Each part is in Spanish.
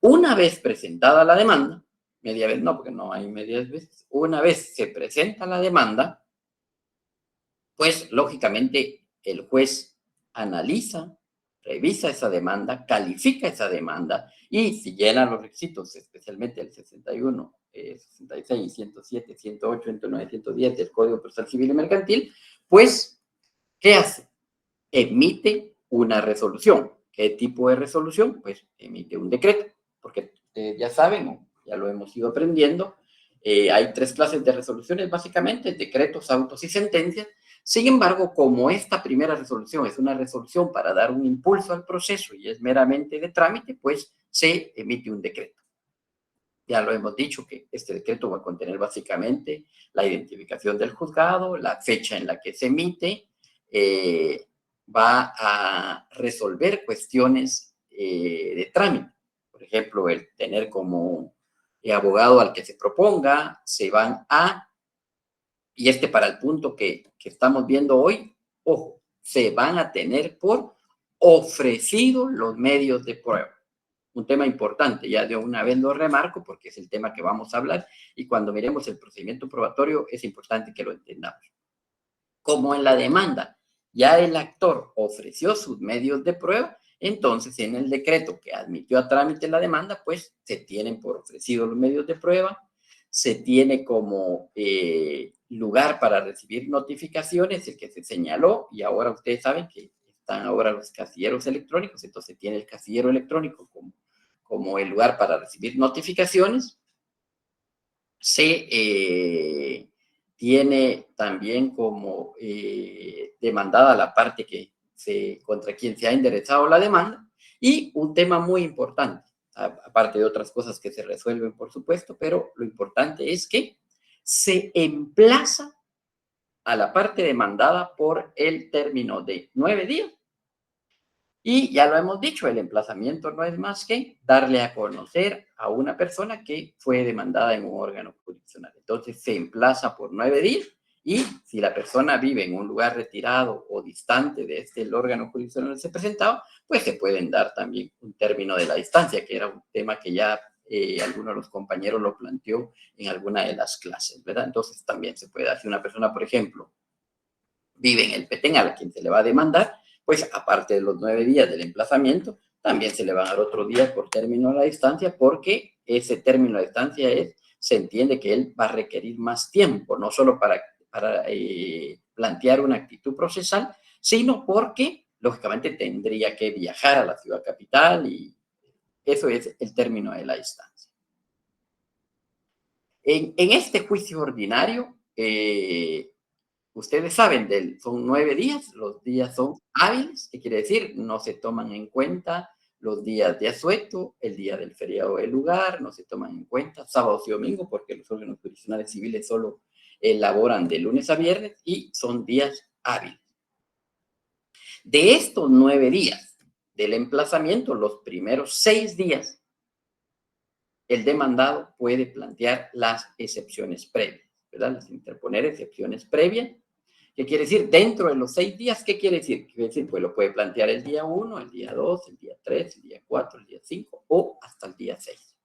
Una vez presentada la demanda, media vez no, porque no hay medias veces, una vez se presenta la demanda, pues lógicamente el juez analiza, revisa esa demanda, califica esa demanda y si llena los requisitos, especialmente el 61, 66, 107, 108, 109, 110 del Código Procesal Civil y Mercantil, pues, ¿qué hace? Emite una resolución. ¿Qué tipo de resolución? Pues emite un decreto, porque ya saben, o ya lo hemos ido aprendiendo, hay tres clases de resoluciones básicamente, decretos, autos y sentencias. Sin embargo, como esta primera resolución es una resolución para dar un impulso al proceso y es meramente de trámite, pues se emite un decreto. Ya lo hemos dicho que este decreto va a contener básicamente la identificación del juzgado, la fecha en la que se emite, va a resolver cuestiones de trámite. Por ejemplo, el tener como abogado al que se proponga, se van a, y para el punto que estamos viendo hoy, ojo, se van a tener por ofrecido los medios de prueba. Un tema importante, ya de una vez lo remarco porque es el tema que vamos a hablar y cuando miremos el procedimiento probatorio es importante que lo entendamos. Como en la demanda ya el actor ofreció sus medios de prueba, entonces en el decreto que admitió a trámite la demanda, pues se tienen por ofrecidos los medios de prueba, se tiene como lugar para recibir notificaciones el que se señaló y ahora ustedes saben que están ahora los casilleros electrónicos, entonces tiene el casillero electrónico como el lugar para recibir notificaciones. Se tiene también como demandada la parte contra quien se ha enderezado la demanda. Y un tema muy importante, aparte de otras cosas que se resuelven, por supuesto, pero lo importante es que se emplaza a la parte demandada por el término de 9 días. Y ya lo hemos dicho, el emplazamiento no es más que darle a conocer a una persona que fue demandada en un órgano jurisdiccional. Entonces se emplaza por 9 días y si la persona vive en un lugar retirado o distante de el órgano jurisdiccional donde se presentaba, pues se pueden dar también un término de la distancia, que era un tema que ya alguno de los compañeros lo planteó en alguna de las clases, ¿verdad? Entonces también se puede hacer una persona, por ejemplo, vive en el Petén a quien se le va a demandar, pues aparte de los 9 días del emplazamiento, también se le van a dar otros días por término de la distancia, porque ese término de distancia se entiende que él va a requerir más tiempo, no solo para plantear una actitud procesal, sino porque, lógicamente, tendría que viajar a la ciudad capital y eso es el término de la distancia. En este juicio ordinario, ustedes saben, son 9 días, los días son hábiles, ¿qué quiere decir? No se toman en cuenta los días de asueto, el día del feriado del lugar, no se toman en cuenta sábados y domingos, porque los órganos jurisdiccionales civiles solo elaboran de lunes a viernes y son días hábiles. De estos 9 días del emplazamiento, los primeros 6 días, el demandado puede plantear las excepciones previas, ¿verdad? Las interponer excepciones previas. ¿Qué quiere decir? Dentro de los 6 días, ¿qué quiere decir? Quiere decir, pues lo puede plantear el día 1, el día 2, el día 3, el día 4, el día 5 o hasta el día 6.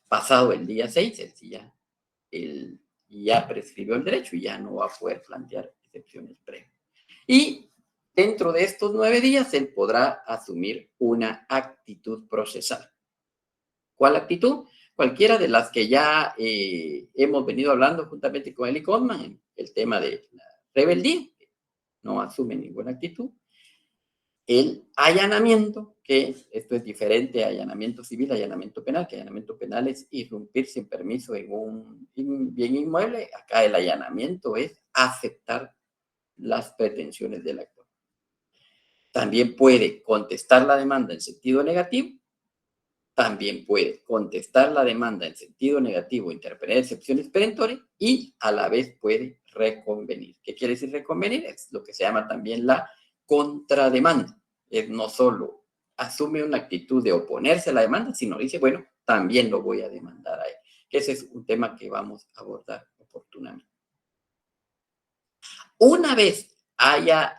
Pasado el día 6, ya prescribió el derecho y ya no va a poder plantear excepciones previas. Y dentro de estos 9 días, él podrá asumir una actitud procesal. ¿Cuál actitud? Cualquiera de las que ya hemos venido hablando juntamente con Eli Goldman, el tema de la rebeldía, no asume ninguna actitud. El allanamiento, que esto es diferente a allanamiento civil, allanamiento penal, que allanamiento penal es irrumpir sin permiso en un bien inmueble. Acá el allanamiento es aceptar las pretensiones del actor. También puede contestar la demanda en sentido negativo. También puede contestar la demanda en sentido negativo, interponer excepciones perentorias y a la vez puede reconvenir. ¿Qué quiere decir reconvenir? Es lo que se llama también la contrademanda. Es no solo asume una actitud de oponerse a la demanda, sino dice, bueno, también lo voy a demandar a él. Que ese es un tema que vamos a abordar oportunamente. Una vez haya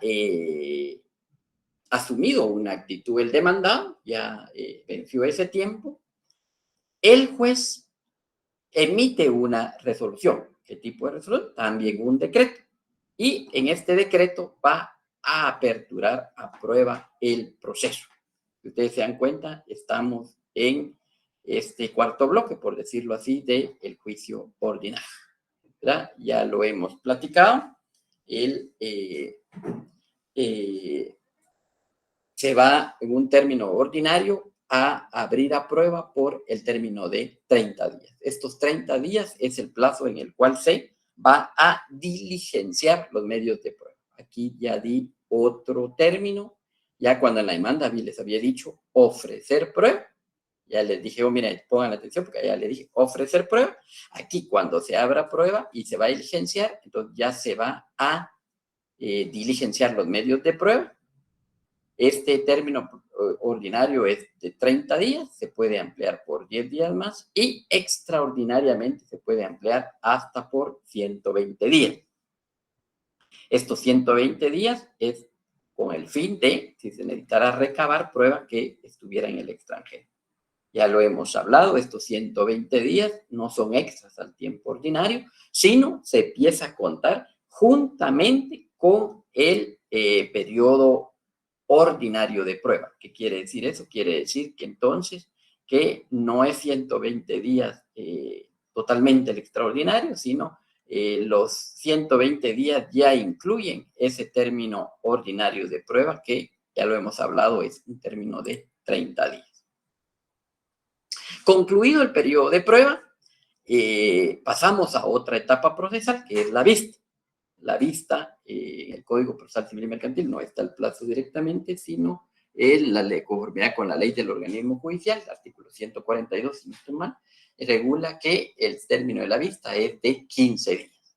asumido una actitud el demandado, ya venció ese tiempo, el juez emite una resolución. ¿Qué tipo de resolución? También un decreto. Y en este decreto va a aperturar a prueba el proceso. Si ustedes se dan cuenta, estamos en este cuarto bloque, por decirlo así, del juicio ordinario, ¿verdad? Ya lo hemos platicado. El, se va en un término ordinario a abrir a prueba por el término de 30 días. Estos 30 días es el plazo en el cual se va a diligenciar los medios de prueba. Aquí ya di otro término, ya cuando en la demanda les había dicho ofrecer prueba, ya les dije, oh, mira, pongan atención porque ya les dije ofrecer prueba. Aquí cuando se abra prueba y se va a diligenciar, entonces ya se va a diligenciar los medios de prueba. Este término ordinario es de 30 días, se puede ampliar por 10 días más y extraordinariamente se puede ampliar hasta por 120 días. Estos 120 días es con el fin de, si se necesitara recabar prueba que estuviera en el extranjero. Ya lo hemos hablado, estos 120 días no son extras al tiempo ordinario, sino se empieza a contar juntamente con el periodo ordinario de prueba. ¿Qué quiere decir eso? Quiere decir que entonces que no es 120 días totalmente el extraordinario, sino los 120 días ya incluyen ese término ordinario de prueba que ya lo hemos hablado, es un término de 30 días. Concluido el periodo de prueba, pasamos a otra etapa procesal que es la vista. La vista, en el Código Procesal Civil y Mercantil no está el plazo directamente, sino en la ley, conformidad con la ley del organismo judicial, el artículo 142, si no estoy mal, regula que el término de la vista es de 15 días.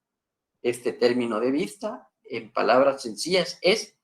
Este término de vista, en palabras sencillas, es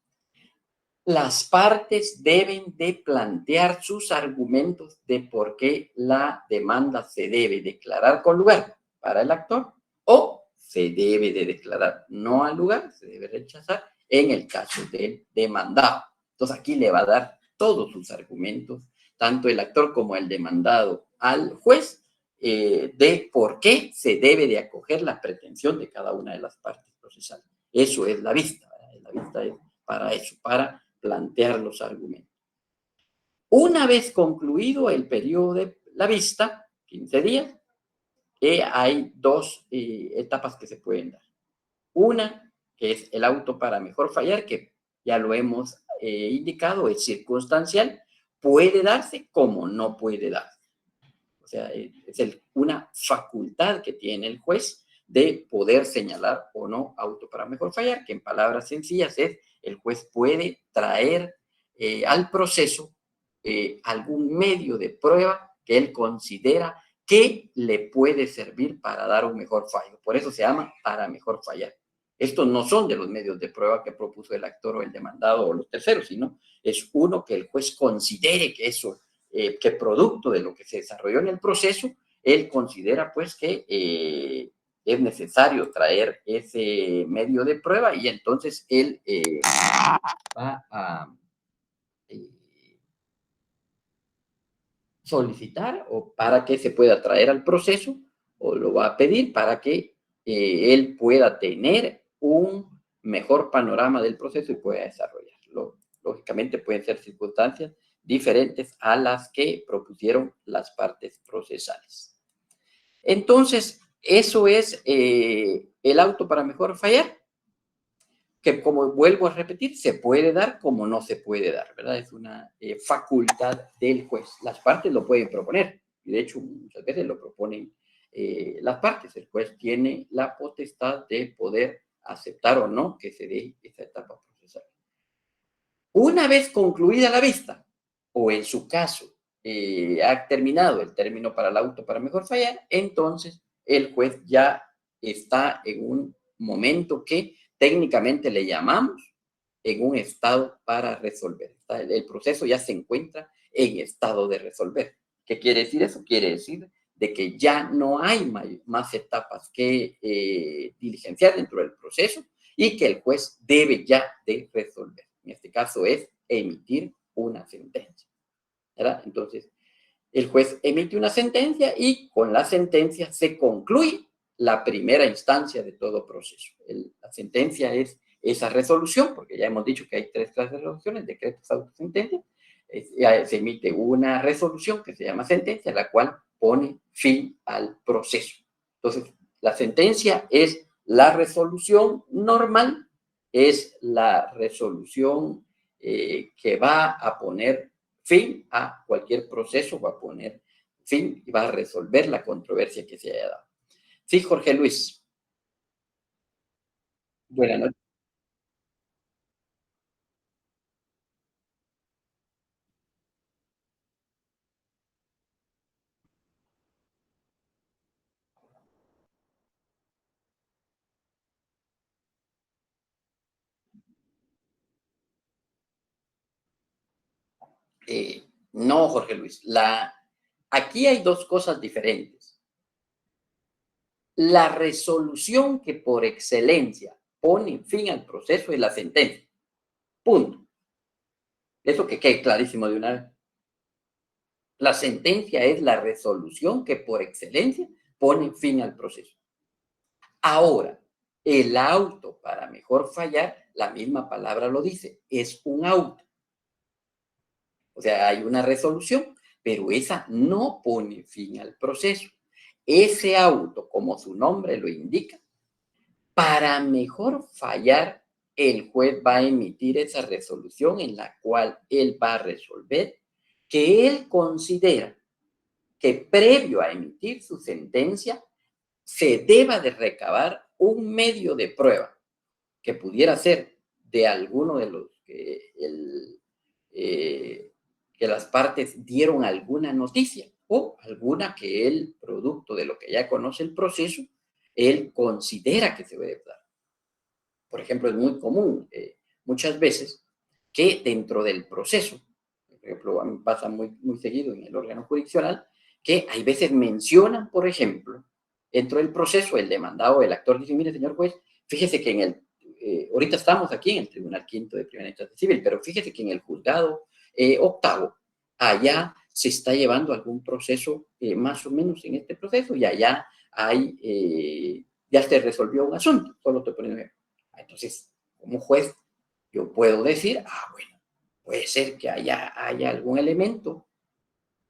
las partes deben de plantear sus argumentos de por qué la demanda se debe declarar con lugar para el actor o se debe de declarar no al lugar, se debe rechazar en el caso del demandado. Entonces aquí le va a dar todos sus argumentos, tanto el actor como el demandado al juez, de por qué se debe de acoger la pretensión de cada una de las partes procesales. Eso es la vista, ¿verdad? La vista es para eso, para plantear los argumentos. Una vez concluido el periodo de la vista, 15 días, hay dos etapas que se pueden dar. Una, que es el auto para mejor fallar, que ya lo hemos indicado, es circunstancial, puede darse como no puede darse. O sea, es una facultad que tiene el juez de poder señalar o no auto para mejor fallar, que en palabras sencillas es el juez puede traer al proceso algún medio de prueba que él considera que le puede servir para dar un mejor fallo. Por eso se llama para mejor fallar. Estos no son de los medios de prueba que propuso el actor o el demandado o los terceros, sino es uno que el juez considere que eso, que producto de lo que se desarrolló en el proceso, él considera pues que es necesario traer ese medio de prueba y entonces él va a solicitar o para que se pueda traer al proceso o lo va a pedir para que él pueda tener un mejor panorama del proceso y pueda desarrollarlo. Lógicamente pueden ser circunstancias diferentes a las que propusieron las partes procesales. Entonces, eso es el auto para mejor fallar, que como vuelvo a repetir, se puede dar como no se puede dar, ¿verdad? Es una facultad del juez. Las partes lo pueden proponer, y de hecho muchas veces lo proponen las partes. El juez tiene la potestad de poder aceptar o no que se dé esa etapa procesal. Una vez concluida la vista, o en su caso ha terminado el término para el auto para mejor fallar, entonces el juez ya está en un momento que técnicamente le llamamos en un estado para resolver. El proceso ya se encuentra en estado de resolver. ¿Qué quiere decir eso? Quiere decir de que ya no hay más etapas que diligenciar dentro del proceso y que el juez debe ya de resolver. En este caso es emitir una sentencia, ¿verdad? Entonces, el juez emite una sentencia y con la sentencia se concluye la primera instancia de todo proceso. La sentencia es esa resolución, porque ya hemos dicho que hay tres clases de resoluciones, decretos, autos, sentencias. Se emite una resolución que se llama sentencia, la cual pone fin al proceso. Entonces, la sentencia es la resolución normal, es la resolución que va a poner fin a cualquier proceso, va a poner fin y va a resolver la controversia que se haya dado. Sí, Jorge Luis. Buenas noches. No, Jorge Luis. Aquí hay dos cosas diferentes. La resolución que por excelencia pone fin al proceso es la sentencia. Punto. Eso que quede clarísimo de una vez. La sentencia es la resolución que por excelencia pone fin al proceso. Ahora, el auto, para mejor fallar, la misma palabra lo dice, es un auto. O sea, hay una resolución, pero esa no pone fin al proceso. Ese auto, como su nombre lo indica, para mejor fallar, el juez va a emitir esa resolución en la cual él va a resolver que él considera que previo a emitir su sentencia se deba de recabar un medio de prueba que pudiera ser de alguno de los que las partes dieron alguna noticia o alguna que él, producto de lo que ya conoce el proceso, él considera que se debe dar. Por ejemplo, es muy común muchas veces que dentro del proceso, por ejemplo, a mí pasa muy seguido en el órgano jurisdiccional, que hay veces mencionan, por ejemplo, dentro del proceso, el demandado, el actor dice, mire, señor juez, fíjese que ahorita estamos aquí en el Tribunal Quinto de Primera Instancia Civil, pero fíjese que en el juzgado octavo, allá se está llevando algún proceso más o menos en este proceso y allá ya se resolvió un asunto, solo estoy poniendo ejemplo. Entonces, como juez, yo puedo decir, bueno, puede ser que haya algún elemento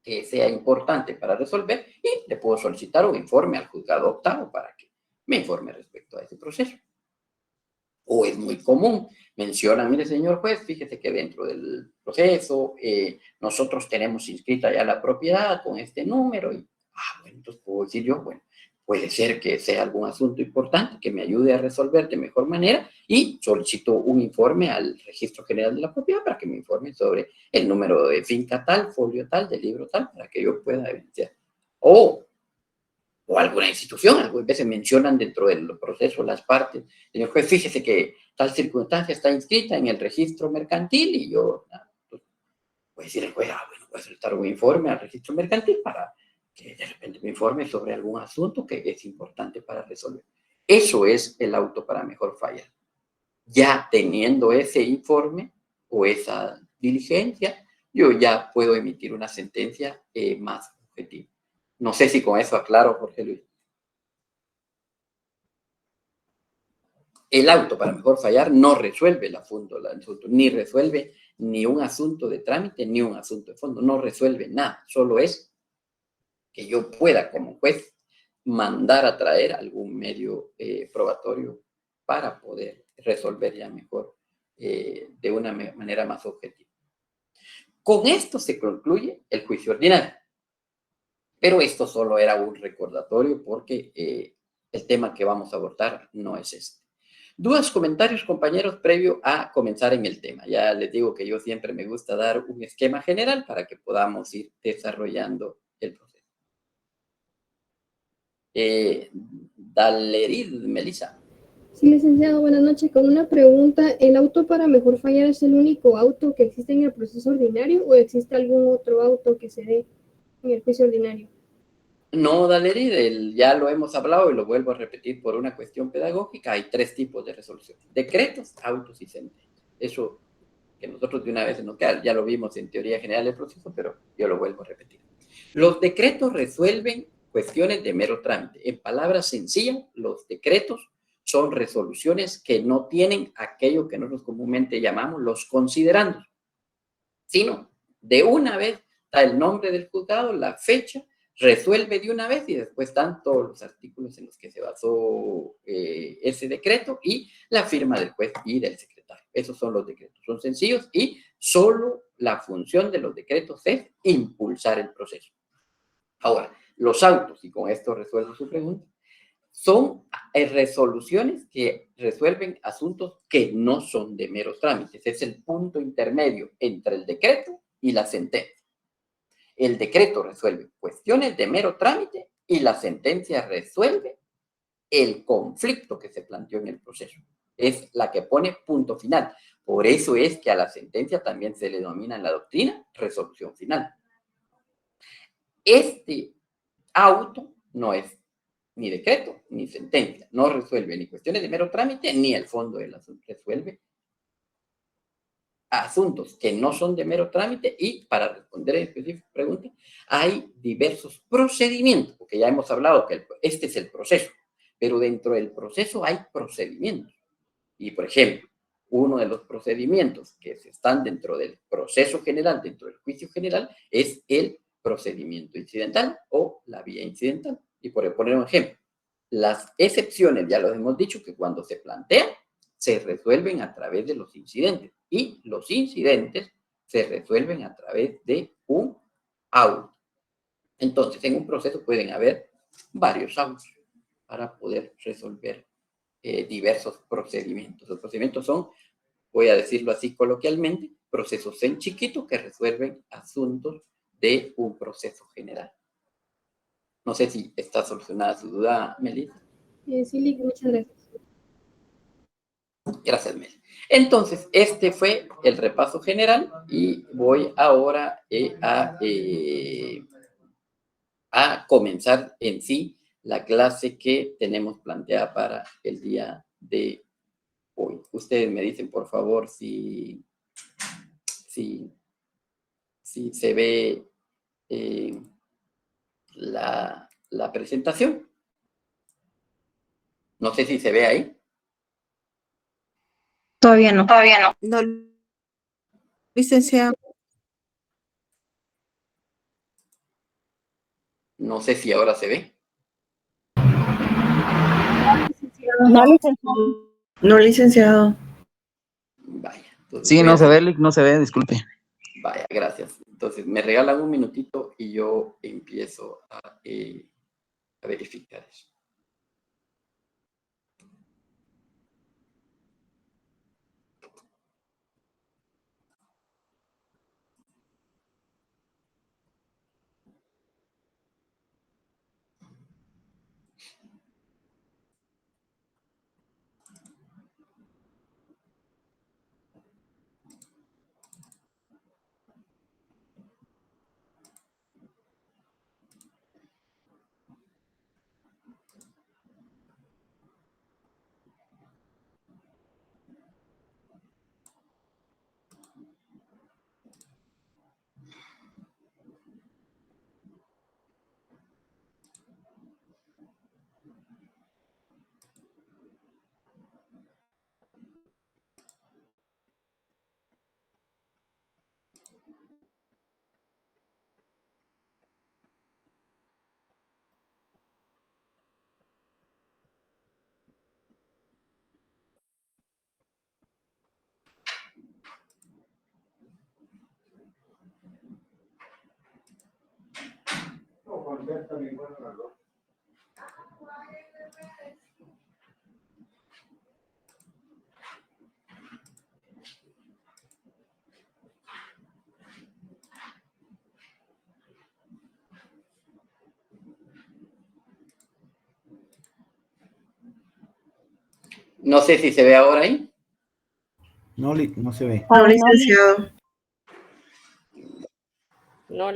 que sea importante para resolver y le puedo solicitar un informe al juzgado octavo para que me informe respecto a ese proceso. O es muy común, mencionan, mire señor juez, fíjese que dentro del proceso nosotros tenemos inscrita ya la propiedad con este número y, bueno, entonces puedo decir yo, bueno, puede ser que sea algún asunto importante que me ayude a resolver de mejor manera y solicito un informe al Registro General de la Propiedad para que me informe sobre el número de finca tal, folio tal, de libro tal, para que yo pueda evidenciar. O alguna institución, algunas veces mencionan dentro del proceso las partes, señor juez, fíjese que tal circunstancia está inscrita en el registro mercantil y yo, pues, puede decir el juez, bueno, voy a solicitar un informe al registro mercantil para que de repente me informe sobre algún asunto que es importante para resolver. Eso es el auto para mejor fallar. Ya teniendo ese informe o esa diligencia, yo ya puedo emitir una sentencia más objetiva. No sé si con eso aclaro, Jorge Luis. El auto, para mejor fallar, no resuelve el asunto, ni resuelve ni un asunto de trámite, ni un asunto de fondo, no resuelve nada, solo es que yo pueda, como juez, mandar a traer algún medio probatorio para poder resolver ya mejor de una manera más objetiva. Con esto se concluye el juicio ordinario, pero esto solo era un recordatorio porque el tema que vamos a abordar no es este. Dudas, comentarios, compañeros, previo a comenzar en el tema. Ya les digo que yo siempre me gusta dar un esquema general para que podamos ir desarrollando el proceso. Dalerid, Melissa. Sí, licenciado, buenas noches. Con una pregunta, ¿el auto para mejor fallar es el único auto que existe en el proceso ordinario o existe algún otro auto que se dé en el juicio ordinario? No, Dalerid, ya lo hemos hablado y lo vuelvo a repetir por una cuestión pedagógica. Hay tres tipos de resolución: decretos, autos y sentencias. Eso que nosotros de una vez nos queda, ya lo vimos en teoría general del proceso, pero yo lo vuelvo a repetir. Los decretos resuelven cuestiones de mero trámite. En palabras sencillas, los decretos son resoluciones que no tienen aquello que nosotros comúnmente llamamos los considerandos, sino de una vez está el nombre del juzgado, la fecha, resuelve de una vez y después están todos los artículos en los que se basó ese decreto y la firma del juez y del secretario. Esos son los decretos, son sencillos y solo la función de los decretos es impulsar el proceso. Ahora, los autos, y con esto resuelvo su pregunta, son resoluciones que resuelven asuntos que no son de meros trámites. Es el punto intermedio entre el decreto y la sentencia. El decreto resuelve cuestiones de mero trámite y la sentencia resuelve el conflicto que se planteó en el proceso. Es la que pone punto final. Por eso es que a la sentencia también se le denomina en la doctrina resolución final. Este auto no es ni decreto ni sentencia. No resuelve ni cuestiones de mero trámite ni el fondo del asunto. Resuelve asuntos que no son de mero trámite y para responder a específica pregunta, hay diversos procedimientos, porque ya hemos hablado que este es el proceso, pero dentro del proceso hay procedimientos. Y, por ejemplo, uno de los procedimientos que están dentro del proceso general, dentro del juicio general, es el procedimiento incidental o la vía incidental. Y por poner un ejemplo, las excepciones, ya lo hemos dicho, que cuando se plantean, se resuelven a través de los incidentes. Y los incidentes se resuelven a través de un auto. Entonces, en un proceso pueden haber varios autos para poder resolver diversos procedimientos. Los procedimientos son, voy a decirlo así coloquialmente, procesos en chiquito que resuelven asuntos de un proceso general. No sé si está solucionada su duda, Melissa. Sí, muchas gracias. Gracias, Mel. Entonces, este fue el repaso general y voy ahora a comenzar en sí la clase que tenemos planteada para el día de hoy. Ustedes me dicen, por favor, si se ve la presentación. No sé si se ve ahí. Todavía no. No, licenciado. No sé si ahora se ve. No, licenciado. No, licenciado. Vaya. Entonces Sí, no se ve, no se ve, disculpe. Vaya, gracias. Entonces, me regalan un minutito y yo empiezo a verificar eso. No sé si se ve ahora ahí. No, no se ve. No, licenciado. No,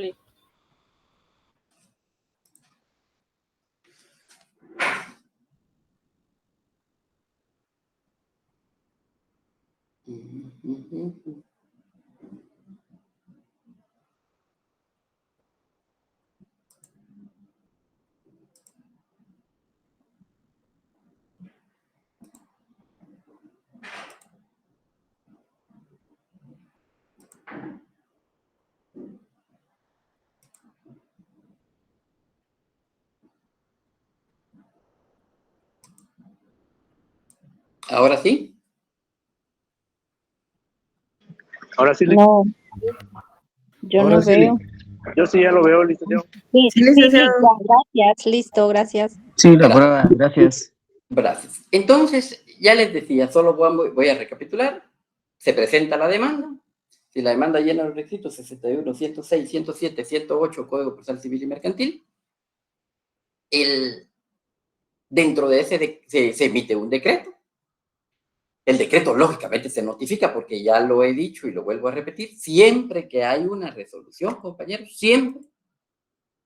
¿Ahora sí? Ahora sí, No, yo Ahora no sí, veo. yo sí ya lo veo, licenciado. Sí, Sí, sí, licenciado. gracias, listo, gracias. sí, la prueba, gracias. Gracias. Entonces, ya les decía, solo voy a recapitular. Se presenta la demanda. Si la demanda llena los requisitos 61, 106, 107, 108, Código Procesal Civil y Mercantil, dentro de ese se emite un decreto. El decreto, lógicamente, se notifica porque ya lo he dicho y lo vuelvo a repetir. Siempre que hay una resolución, compañeros, siempre,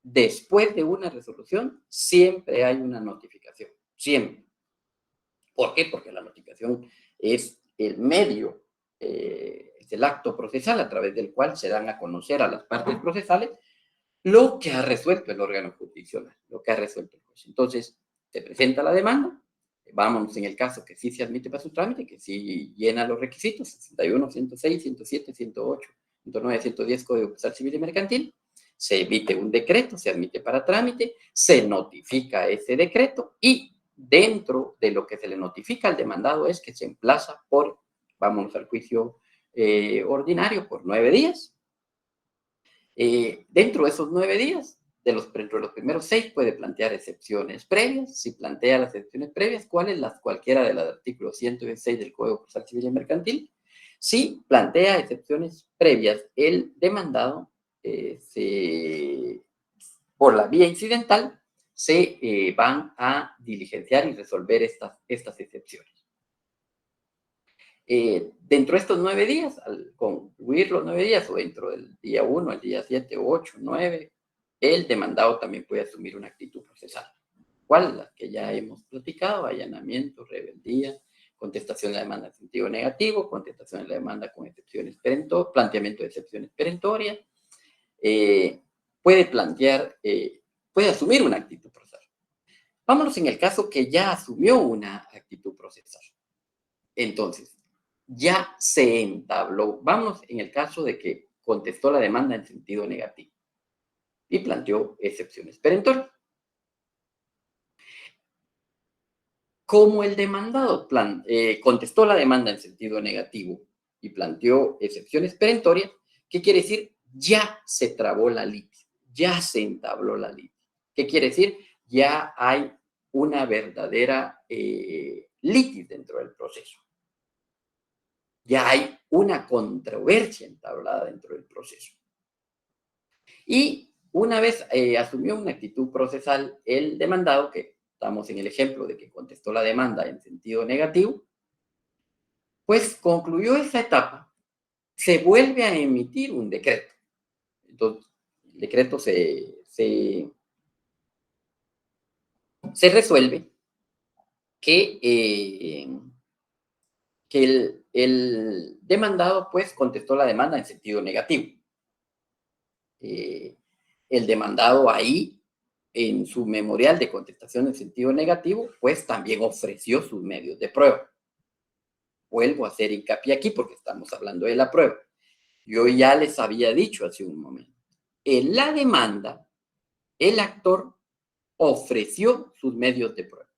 después de una resolución, siempre hay una notificación. Siempre. ¿Por qué? Porque la notificación es el medio, es el acto procesal a través del cual se dan a conocer a las partes procesales lo que ha resuelto el órgano jurisdiccional, lo que ha resuelto el juez. Entonces, se presenta la demanda, vámonos en el caso que sí se admite para su trámite, que sí llena los requisitos, 61, 106, 107, 108, 109, 110, Código Procesal Civil y Mercantil, se emite un decreto, se admite para trámite, se notifica ese decreto y dentro de lo que se le notifica al demandado es que se emplaza por, vámonos al juicio ordinario, por 9 días. Dentro de esos 9 días, dentro de los primeros 6 puede plantear excepciones previas. Si plantea las excepciones previas, ¿cuáles? Cualquiera de las artículos 116 del Código Procesal Civil y Mercantil. Si plantea excepciones previas, el demandado por la vía incidental se van a diligenciar y resolver estas excepciones. Dentro de estos 9 días, al concluir los 9 días, o dentro del día 1, el día 7, 8, 9, el demandado también puede asumir una actitud procesal. ¿Cuál? Las que ya hemos platicado: allanamiento, rebeldía, contestación de la demanda en sentido negativo, contestación de la demanda con excepciones perentorias, planteamiento de excepciones perentorias. Puede asumir una actitud procesal. Vámonos en el caso que ya asumió una actitud procesal. Entonces, ya se entabló. Vamos en el caso de que contestó la demanda en sentido negativo y planteó excepciones perentorias. Como el demandado contestó la demanda en sentido negativo y planteó excepciones perentorias, ¿qué quiere decir? Ya se trabó la litis, ya se entabló la litis. ¿Qué quiere decir? Ya hay una verdadera litis dentro del proceso. Ya hay una controversia entablada dentro del proceso. Y una vez asumió una actitud procesal el demandado, que estamos en el ejemplo de que contestó la demanda en sentido negativo, pues concluyó esa etapa, se vuelve a emitir un decreto. Entonces, el decreto se resuelve que el demandado pues contestó la demanda en sentido negativo. El demandado ahí, en su memorial de contestación en sentido negativo, pues también ofreció sus medios de prueba. Vuelvo a hacer hincapié aquí porque estamos hablando de la prueba. Yo ya les había dicho hace un momento. En la demanda, el actor ofreció sus medios de prueba.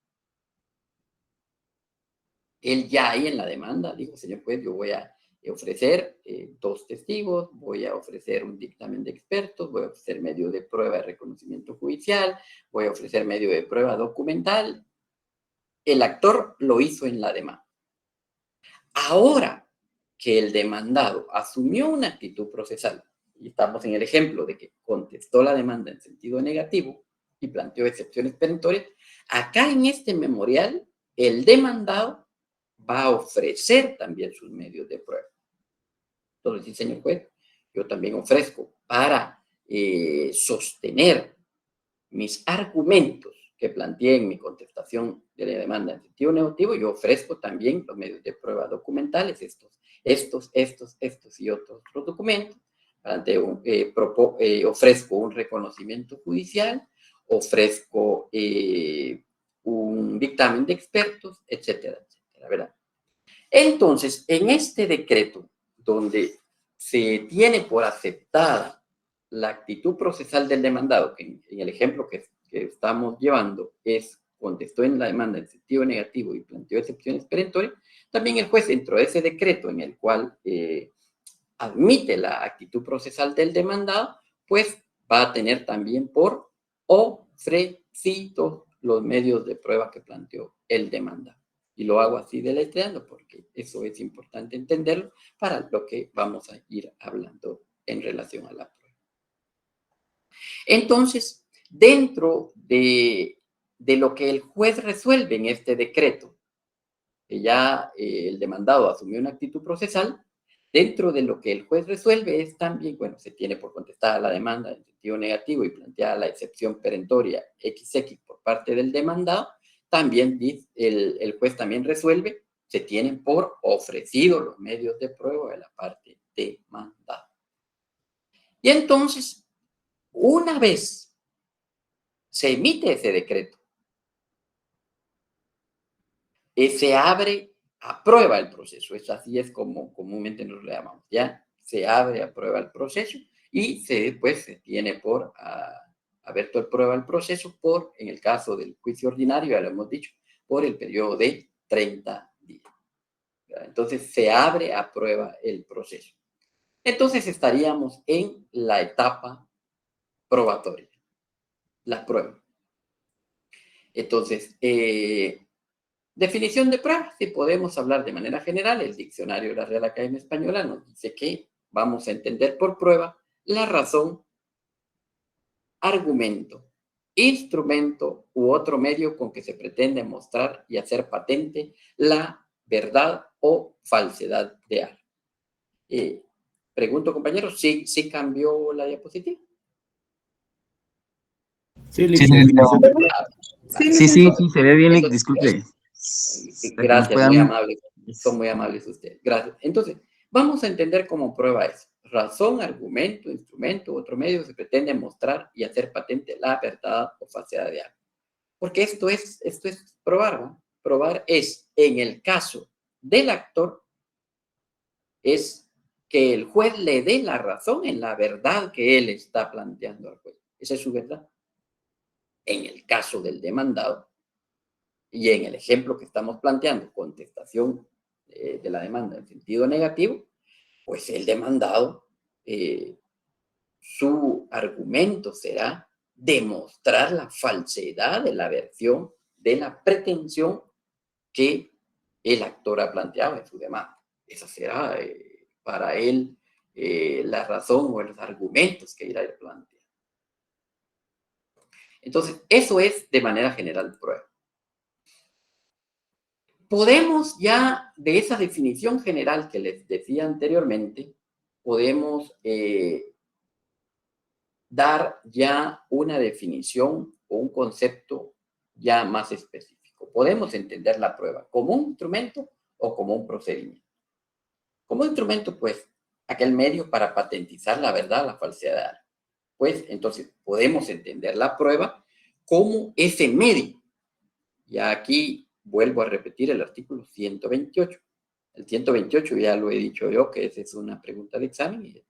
Él ya ahí en la demanda dijo: señor juez, yo voy a ofrecer 2 testigos, voy a ofrecer un dictamen de expertos, voy a ofrecer medio de prueba de reconocimiento judicial, voy a ofrecer medio de prueba documental. El actor lo hizo en la demanda. Ahora que el demandado asumió una actitud procesal, y estamos en el ejemplo de que contestó la demanda en sentido negativo y planteó excepciones perentorias, acá en este memorial, el demandado va a ofrecer también sus medios de prueba. Entonces, sí, señor juez, yo también ofrezco para sostener mis argumentos que planteé en mi contestación de la demanda en sentido negativo, yo ofrezco también los medios de prueba documentales, estos y otros documentos. Ofrezco un reconocimiento judicial, ofrezco un dictamen de expertos, etcétera, etcétera, ¿verdad? Entonces, en este decreto, donde se tiene por aceptada la actitud procesal del demandado, que en el ejemplo que estamos llevando es contestó en la demanda en sentido negativo y planteó excepciones perentorias, también el juez, dentro de ese decreto en el cual admite la actitud procesal del demandado, pues va a tener también por ofrecido los medios de prueba que planteó el demandado. Y lo hago así deletreando porque eso es importante entenderlo para lo que vamos a ir hablando en relación a la prueba. Entonces, dentro de lo que el juez resuelve en este decreto, que ya el demandado asumió una actitud procesal, dentro de lo que el juez resuelve es también, bueno, se tiene por contestada la demanda en sentido negativo y planteada la excepción perentoria XX por parte del demandado, también el juez también resuelve, se tienen por ofrecido los medios de prueba de la parte demandada. Y entonces, una vez se emite ese decreto, se abre, aprueba el proceso. Es así es como comúnmente nos lo llamamos, ¿ya? Se abre, aprueba el proceso y después se tiene por abierto el prueba el proceso por, en el caso del juicio ordinario, ya lo hemos dicho, por el periodo de 30 días. Entonces se abre, aprueba el proceso. Entonces estaríamos en la etapa probatoria, la prueba. Entonces, definición de prueba, si podemos hablar de manera general, el diccionario de la Real Academia Española nos dice que vamos a entender por prueba la razón, argumento, instrumento u otro medio con que se pretende mostrar y hacer patente la verdad o falsedad de algo. Pregunto, compañeros, ¿sí cambió la diapositiva? Sí, Sí, licenciado. sí, se ve bien, Entonces, disculpe. gracias, muy amables. Son muy amables ustedes. Gracias. Entonces, vamos a entender como prueba eso. Razón, argumento, instrumento, otro medio se pretende mostrar y hacer patente la verdad o falsedad de algo. Porque esto es probar, ¿no? Probar es, en el caso del actor, es que el juez le dé la razón en la verdad que él está planteando al juez. Esa es su verdad. En el caso del demandado, y en el ejemplo que estamos planteando, contestación de la demanda en sentido negativo, pues el demandado, su argumento será demostrar la falsedad de la versión de la pretensión que el actor ha planteado en su demanda. Esa será para él la razón o los argumentos que irá a plantear. Entonces, eso es de manera general prueba. Podemos ya, de esa definición general que les decía anteriormente, podemos dar ya una definición o un concepto ya más específico. Podemos entender la prueba como un instrumento o como un procedimiento. Como instrumento, pues, aquel medio para patentizar la verdad, la falsedad. Pues, entonces, podemos entender la prueba como ese medio. Y aquí vuelvo a repetir el artículo 128. El 128 ya lo he dicho yo, que esa es una pregunta de examen.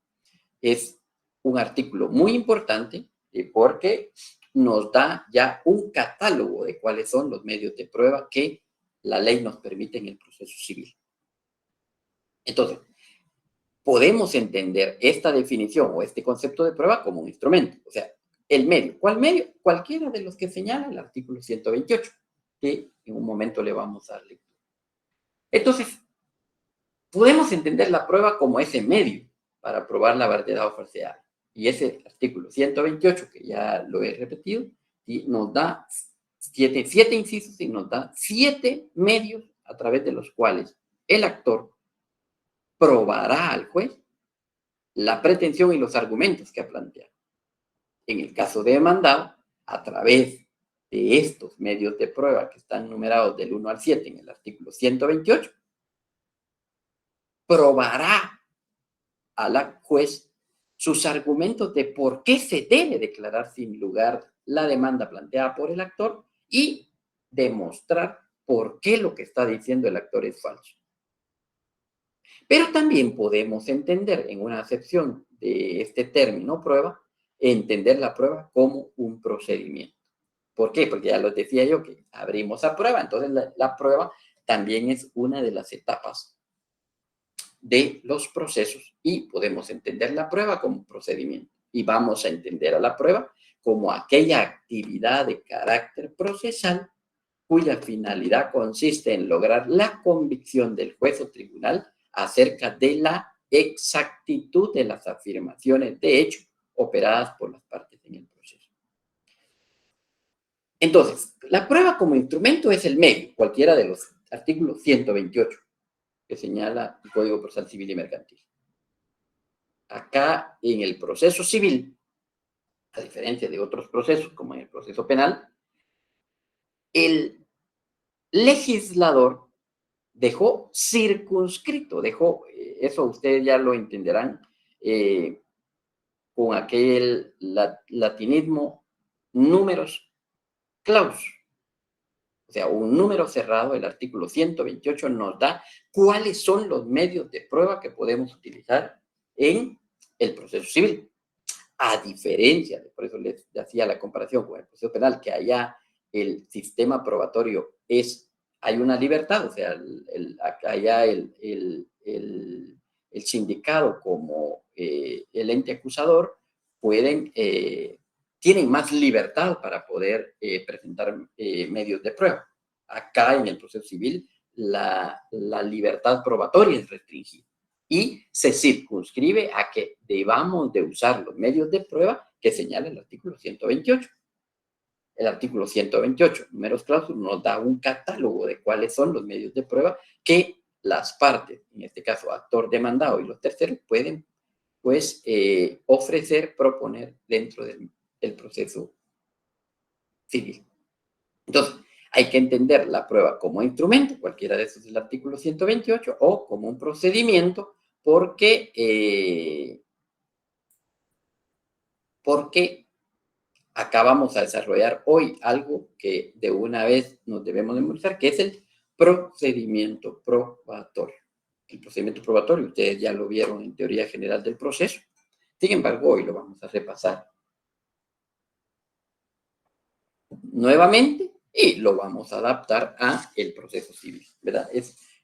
Es un artículo muy importante porque nos da ya un catálogo de cuáles son los medios de prueba que la ley nos permite en el proceso civil. Entonces, podemos entender esta definición o este concepto de prueba como un instrumento. O sea, el medio. ¿Cuál medio? Cualquiera de los que señala el artículo 128, que en un momento le vamos a dar lectura. Entonces, podemos entender la prueba como ese medio para probar la verdad o falsedad. Y ese artículo 128, que ya lo he repetido, y nos da siete incisos y nos da 7 medios a través de los cuales el actor probará al juez la pretensión y los argumentos que ha planteado. En el caso de demandado, a través de estos medios de prueba que están numerados del 1 al 7 en el artículo 128, probará a la juez sus argumentos de por qué se debe declarar sin lugar la demanda planteada por el actor y demostrar por qué lo que está diciendo el actor es falso. Pero también podemos entender, en una acepción de este término prueba, entender la prueba como un procedimiento. ¿Por qué? Porque ya lo decía yo que abrimos a prueba. Entonces, la prueba también es una de las etapas de los procesos y podemos entender la prueba como procedimiento. Y vamos a entender a la prueba como aquella actividad de carácter procesal cuya finalidad consiste en lograr la convicción del juez o tribunal acerca de la exactitud de las afirmaciones de hecho operadas por las partes en el proceso. Entonces, la prueba como instrumento es el medio, cualquiera de los artículos 128 que señala el Código Procesal Civil y Mercantil. Acá en el proceso civil, a diferencia de otros procesos como en el proceso penal, el legislador dejó circunscrito, eso ustedes ya lo entenderán, con aquel latinismo numerus clausus. O sea, un número cerrado, el artículo 128 nos da cuáles son los medios de prueba que podemos utilizar en el proceso civil. A diferencia, por eso les hacía la comparación con el proceso penal, que allá el sistema probatorio hay una libertad, o sea, allá el sindicado como el ente acusador tienen más libertad para poder presentar medios de prueba. Acá en el proceso civil la libertad probatoria es restringida y se circunscribe a que debamos de usar los medios de prueba que señala el artículo 128. El artículo 128, números clausus, nos da un catálogo de cuáles son los medios de prueba que las partes, en este caso actor demandado y los terceros, pueden pues ofrecer, proponer dentro del proceso civil. Entonces, hay que entender la prueba como instrumento, cualquiera de esos es el artículo 128, o como un procedimiento, porque acá vamos a desarrollar hoy algo que de una vez nos debemos memorizar, que es el procedimiento probatorio. El procedimiento probatorio, ustedes ya lo vieron en teoría general del proceso. Sin embargo, hoy lo vamos a repasar nuevamente y lo vamos a adaptar a el proceso civil, ¿verdad?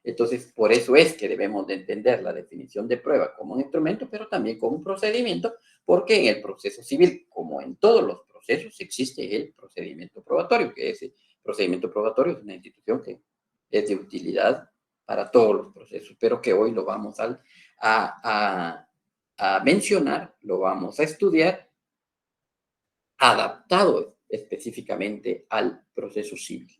Entonces, por eso es que debemos de entender la definición de prueba como un instrumento, pero también como un procedimiento, porque en el proceso civil, como en todos los procesos, existe el procedimiento probatorio, que ese procedimiento probatorio es una institución que es de utilidad para todos los procesos, pero que hoy lo vamos a mencionar, lo vamos a estudiar adaptado específicamente al proceso civil.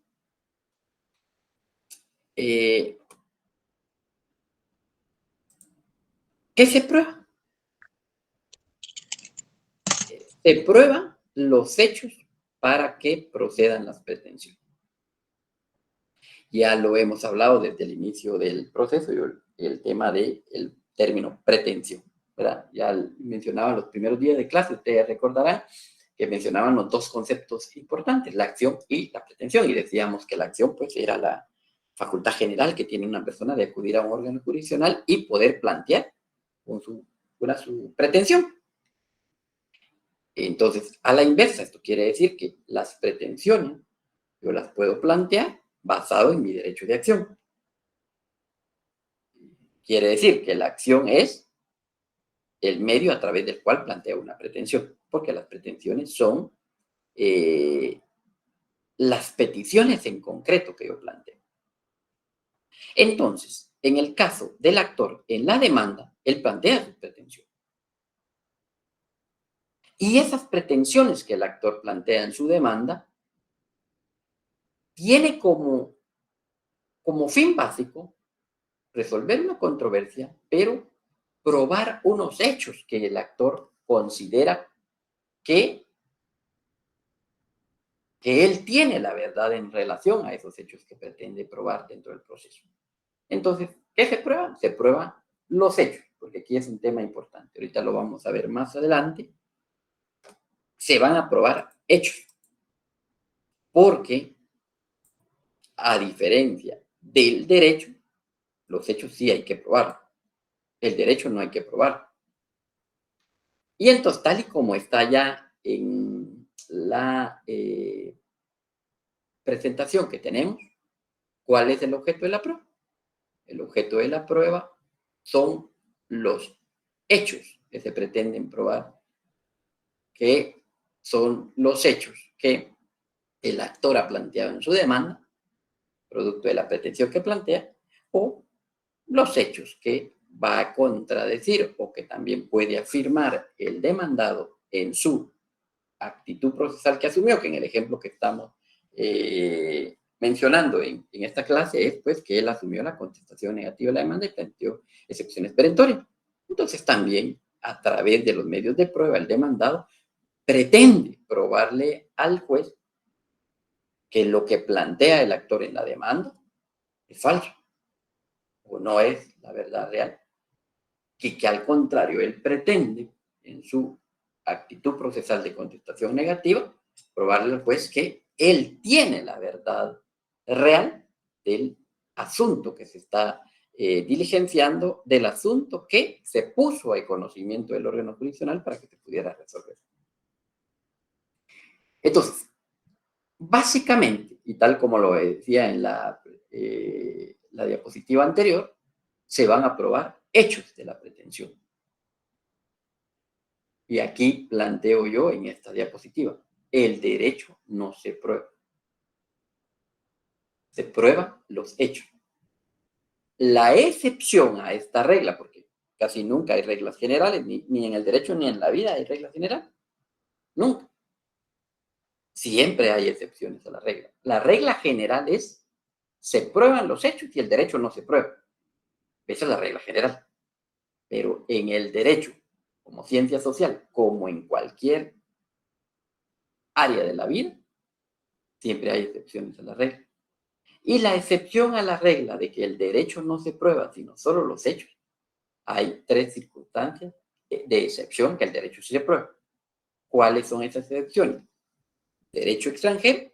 ¿Qué se prueba? Se prueban los hechos para que procedan las pretensiones. Ya lo hemos hablado desde el inicio del proceso, el tema del término pretensión, ¿verdad? Ya mencionaba los primeros días de clase, ustedes recordarán que mencionaban los dos conceptos importantes, la acción y la pretensión, y decíamos que la acción pues era la facultad general que tiene una persona de acudir a un órgano jurisdiccional y poder plantear su pretensión. Entonces, a la inversa, esto quiere decir que las pretensiones yo las puedo plantear basado en mi derecho de acción. Quiere decir que la acción es el medio a través del cual planteo una pretensión, porque las pretensiones son las peticiones en concreto que yo planteo. Entonces, en el caso del actor en la demanda, él plantea su pretensión. Y esas pretensiones que el actor plantea en su demanda tiene como fin básico resolver una controversia, pero probar unos hechos que el actor considera que él tiene la verdad en relación a esos hechos que pretende probar dentro del proceso. Entonces, ¿qué se prueba? Se prueban los hechos, porque aquí es un tema importante. Ahorita lo vamos a ver más adelante. Se van a probar hechos, porque a diferencia del derecho, los hechos sí hay que probar. El derecho no hay que probar. Y entonces, tal y como está ya en la presentación que tenemos, ¿cuál es el objeto de la prueba? El objeto de la prueba son los hechos que se pretenden probar, que son los hechos que el actor ha planteado en su demanda, producto de la pretensión que plantea, o los hechos que va a contradecir o que también puede afirmar el demandado en su actitud procesal que asumió, que en el ejemplo que estamos mencionando en esta clase es pues que él asumió la contestación negativa de la demanda y planteó excepciones perentorias. Entonces también a través de los medios de prueba el demandado pretende probarle al juez que lo que plantea el actor en la demanda es falso o no es la verdad real, que al contrario él pretende en su actitud procesal de contestación negativa probarle al juez que él tiene la verdad real del asunto que se está diligenciando, del asunto que se puso a conocimiento del órgano jurisdiccional para que se pudiera resolver. Entonces, básicamente, y tal como lo decía en la diapositiva anterior, se van a probar hechos de la pretensión. Y aquí planteo yo en esta diapositiva, el derecho no se prueba. Se prueban los hechos. La excepción a esta regla, porque casi nunca hay reglas generales, ni en el derecho ni en la vida hay reglas generales. Nunca. Siempre hay excepciones a la regla. La regla general es, se prueban los hechos y el derecho no se prueba. Esa es la regla general. Pero en el derecho, como ciencia social, como en cualquier área de la vida, siempre hay excepciones a la regla. Y la excepción a la regla de que el derecho no se prueba, sino solo los hechos, hay 3 circunstancias de excepción que el derecho sí se prueba. ¿Cuáles son esas excepciones? Derecho extranjero,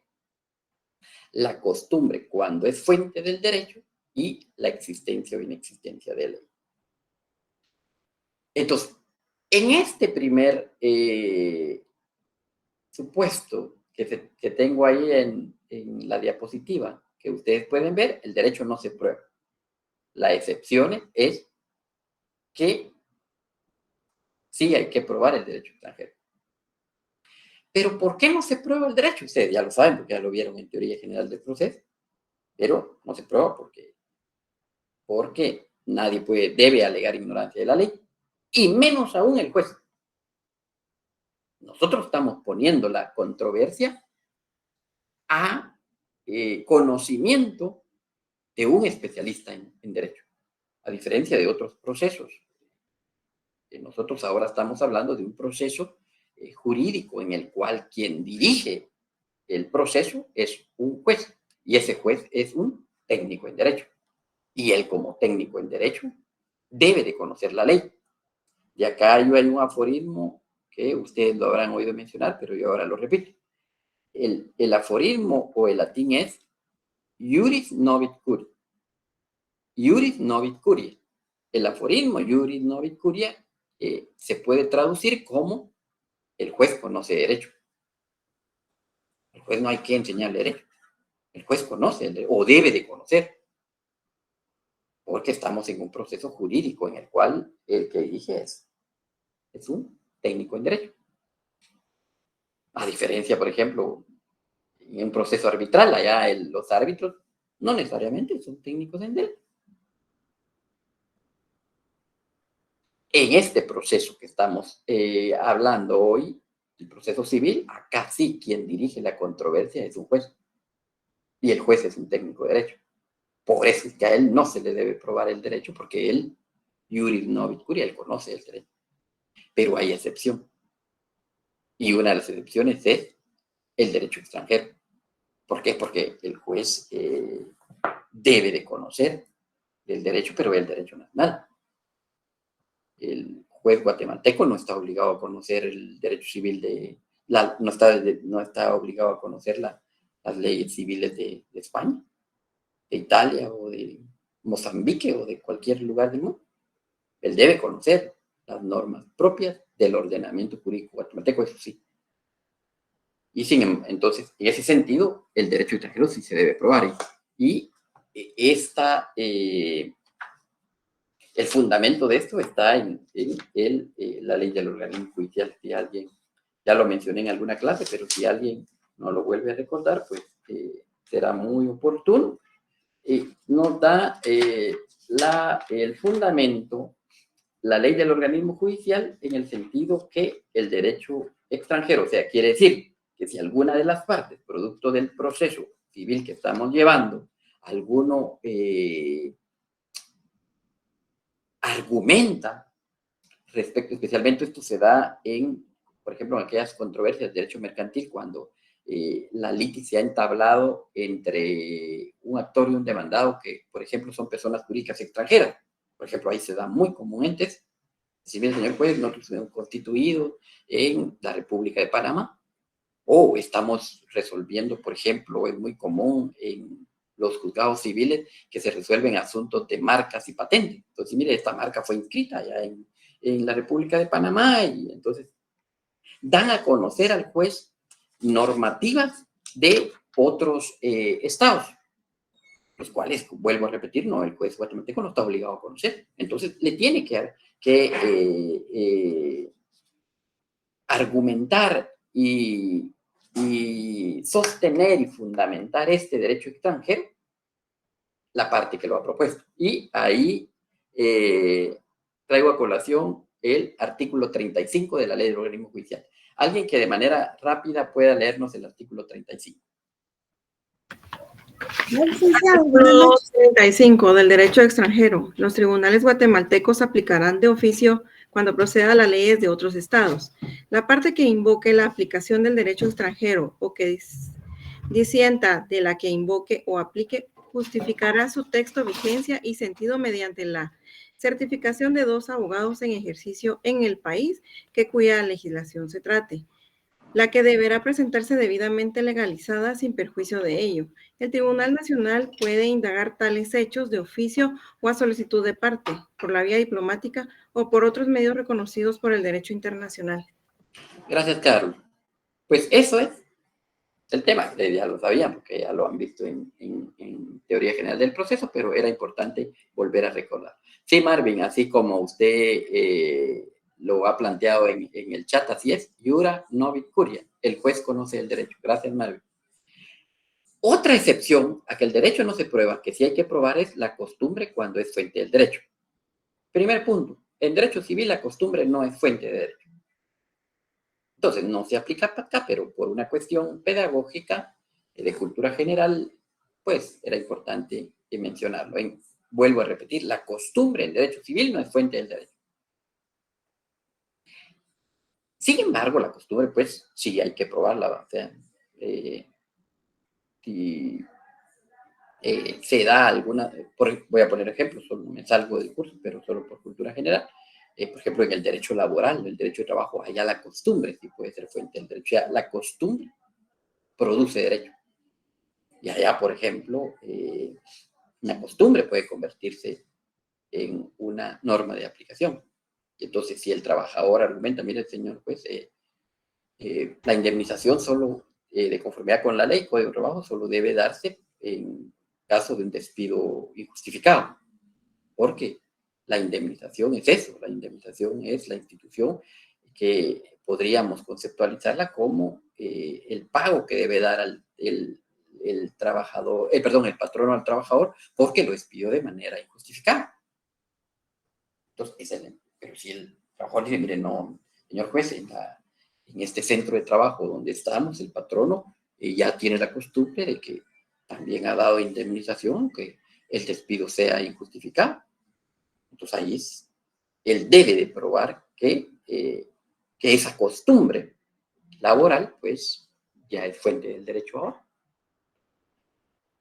la costumbre cuando es fuente del derecho y la existencia o inexistencia de ley. Entonces, en este primer supuesto que tengo ahí en la diapositiva, que ustedes pueden ver, el derecho no se prueba. La excepción es que sí hay que probar el derecho extranjero. Pero ¿por qué no se prueba el derecho? Ustedes ya lo saben, porque ya lo vieron en teoría general del proceso, pero no se prueba porque nadie debe alegar ignorancia de la ley, y menos aún el juez. Nosotros estamos poniendo la controversia a conocimiento de un especialista en derecho, a diferencia de otros procesos. Nosotros ahora estamos hablando de un proceso jurídico en el cual quien dirige el proceso es un juez, y ese juez es un técnico en derecho. Y él, como técnico en derecho, debe de conocer la ley. Y acá hay un aforismo que ustedes lo habrán oído mencionar, pero yo ahora lo repito. El aforismo o el latín es iuris novit curia. Iuris novit curia. El aforismo iuris novit curia se puede traducir como el juez conoce derecho. El juez no hay que enseñarle derecho. El juez conoce el derecho, o debe de conocer, porque estamos en un proceso jurídico en el cual el que dirige es un técnico en derecho. A diferencia, por ejemplo, en un proceso arbitral, allá los árbitros no necesariamente son técnicos en derecho. En este proceso que estamos hablando hoy, el proceso civil, acá sí quien dirige la controversia es un juez. Y el juez es un técnico de derecho. Por eso es que a él no se le debe probar el derecho, porque él, iuris novit curia, él conoce el derecho. Pero hay excepción. Y una de las excepciones es el derecho extranjero. ¿Por qué? Porque el juez debe de conocer el derecho, pero el derecho nacional. El juez guatemalteco no está obligado a conocer el derecho civil no está obligado a conocer las leyes civiles de España, de Italia o de Mozambique o de cualquier lugar del mundo. Él debe conocer las normas propias del ordenamiento jurídico guatemalteco, eso sí. Entonces, en ese sentido, el derecho extranjero sí se debe probar. Y el fundamento de esto está en la ley del organismo judicial, que alguien, ya lo mencioné en alguna clase, pero si alguien no lo vuelve a recordar, pues será muy oportuno. Nos da el fundamento, la ley del organismo judicial, en el sentido que el derecho extranjero, o sea, quiere decir que si alguna de las partes, producto del proceso civil que estamos llevando, alguno argumenta respecto, especialmente esto se da por ejemplo, en aquellas controversias de derecho mercantil, cuando la litis se ha entablado entre un actor y un demandado que, por ejemplo, son personas jurídicas extranjeras. Por ejemplo, ahí se da muy comúnmente, si bien, señor juez, nosotros hemos constituido en la República de Panamá, o estamos resolviendo, por ejemplo, es muy común en los juzgados civiles que se resuelven asuntos de marcas y patentes. Entonces, mire, esta marca fue inscrita ya en la República de Panamá, y entonces dan a conocer al juez normativas de otros estados, los cuales, vuelvo a repetir, no, el juez guatemalteco no está obligado a conocer. Entonces, le tiene que argumentar y sostener y fundamentar este derecho extranjero la parte que lo ha propuesto. Y ahí traigo a colación el artículo 35 de la ley del organismo judicial. Alguien que de manera rápida pueda leernos el artículo 35. Artículo 35 del derecho extranjero. Los tribunales guatemaltecos aplicarán de oficio cuando proceda a las leyes de otros estados. La parte que invoque la aplicación del derecho extranjero o que disienta de la que invoque o aplique justificará su texto, vigencia y sentido mediante la certificación de 2 abogados en ejercicio en el país cuya legislación se trate, la que deberá presentarse debidamente legalizada sin perjuicio de ello. El Tribunal Nacional puede indagar tales hechos de oficio o a solicitud de parte, por la vía diplomática o por otros medios reconocidos por el derecho internacional. Gracias, Carlos. Pues eso es el tema, ya lo sabían porque ya lo han visto en teoría general del proceso, pero era importante volver a recordar. Sí, Marvin, así como usted lo ha planteado en el chat, así es, iura novit curia, el juez conoce el derecho. Gracias, Marvin. Otra excepción a que el derecho no se prueba, que sí hay que probar, es la costumbre cuando es fuente del derecho. Primer punto, en derecho civil la costumbre no es fuente de derecho. Entonces, no se aplica para acá, pero por una cuestión pedagógica, de cultura general, pues era importante mencionarlo. Vuelvo a repetir, la costumbre en derecho civil no es fuente del derecho. Sin embargo, la costumbre, pues, sí hay que probarla. O sea, si se da alguna, voy a poner ejemplos, solo me salgo del curso, pero solo por cultura general. Por ejemplo, en el derecho laboral, el derecho de trabajo, allá la costumbre sí puede ser fuente del derecho. Ya la costumbre produce derecho. Y allá, por ejemplo, una costumbre puede convertirse en una norma de aplicación. Y entonces, si el trabajador argumenta, mire, señor, pues la indemnización solo, de conformidad con la ley, Código de Trabajo, solo debe darse en caso de un despido injustificado. Porque la indemnización es eso, la indemnización es la institución que podríamos conceptualizarla como el pago que debe dar el trabajador, el patrono al trabajador porque lo despidió de manera injustificada. Entonces, pero si el trabajador dice, mire, no, señor juez, en este centro de trabajo donde estamos, el patrono ya tiene la costumbre de que también ha dado indemnización, que el despido sea injustificado. Entonces ahí él debe de probar que esa costumbre laboral, pues, ya es fuente del derecho ahora.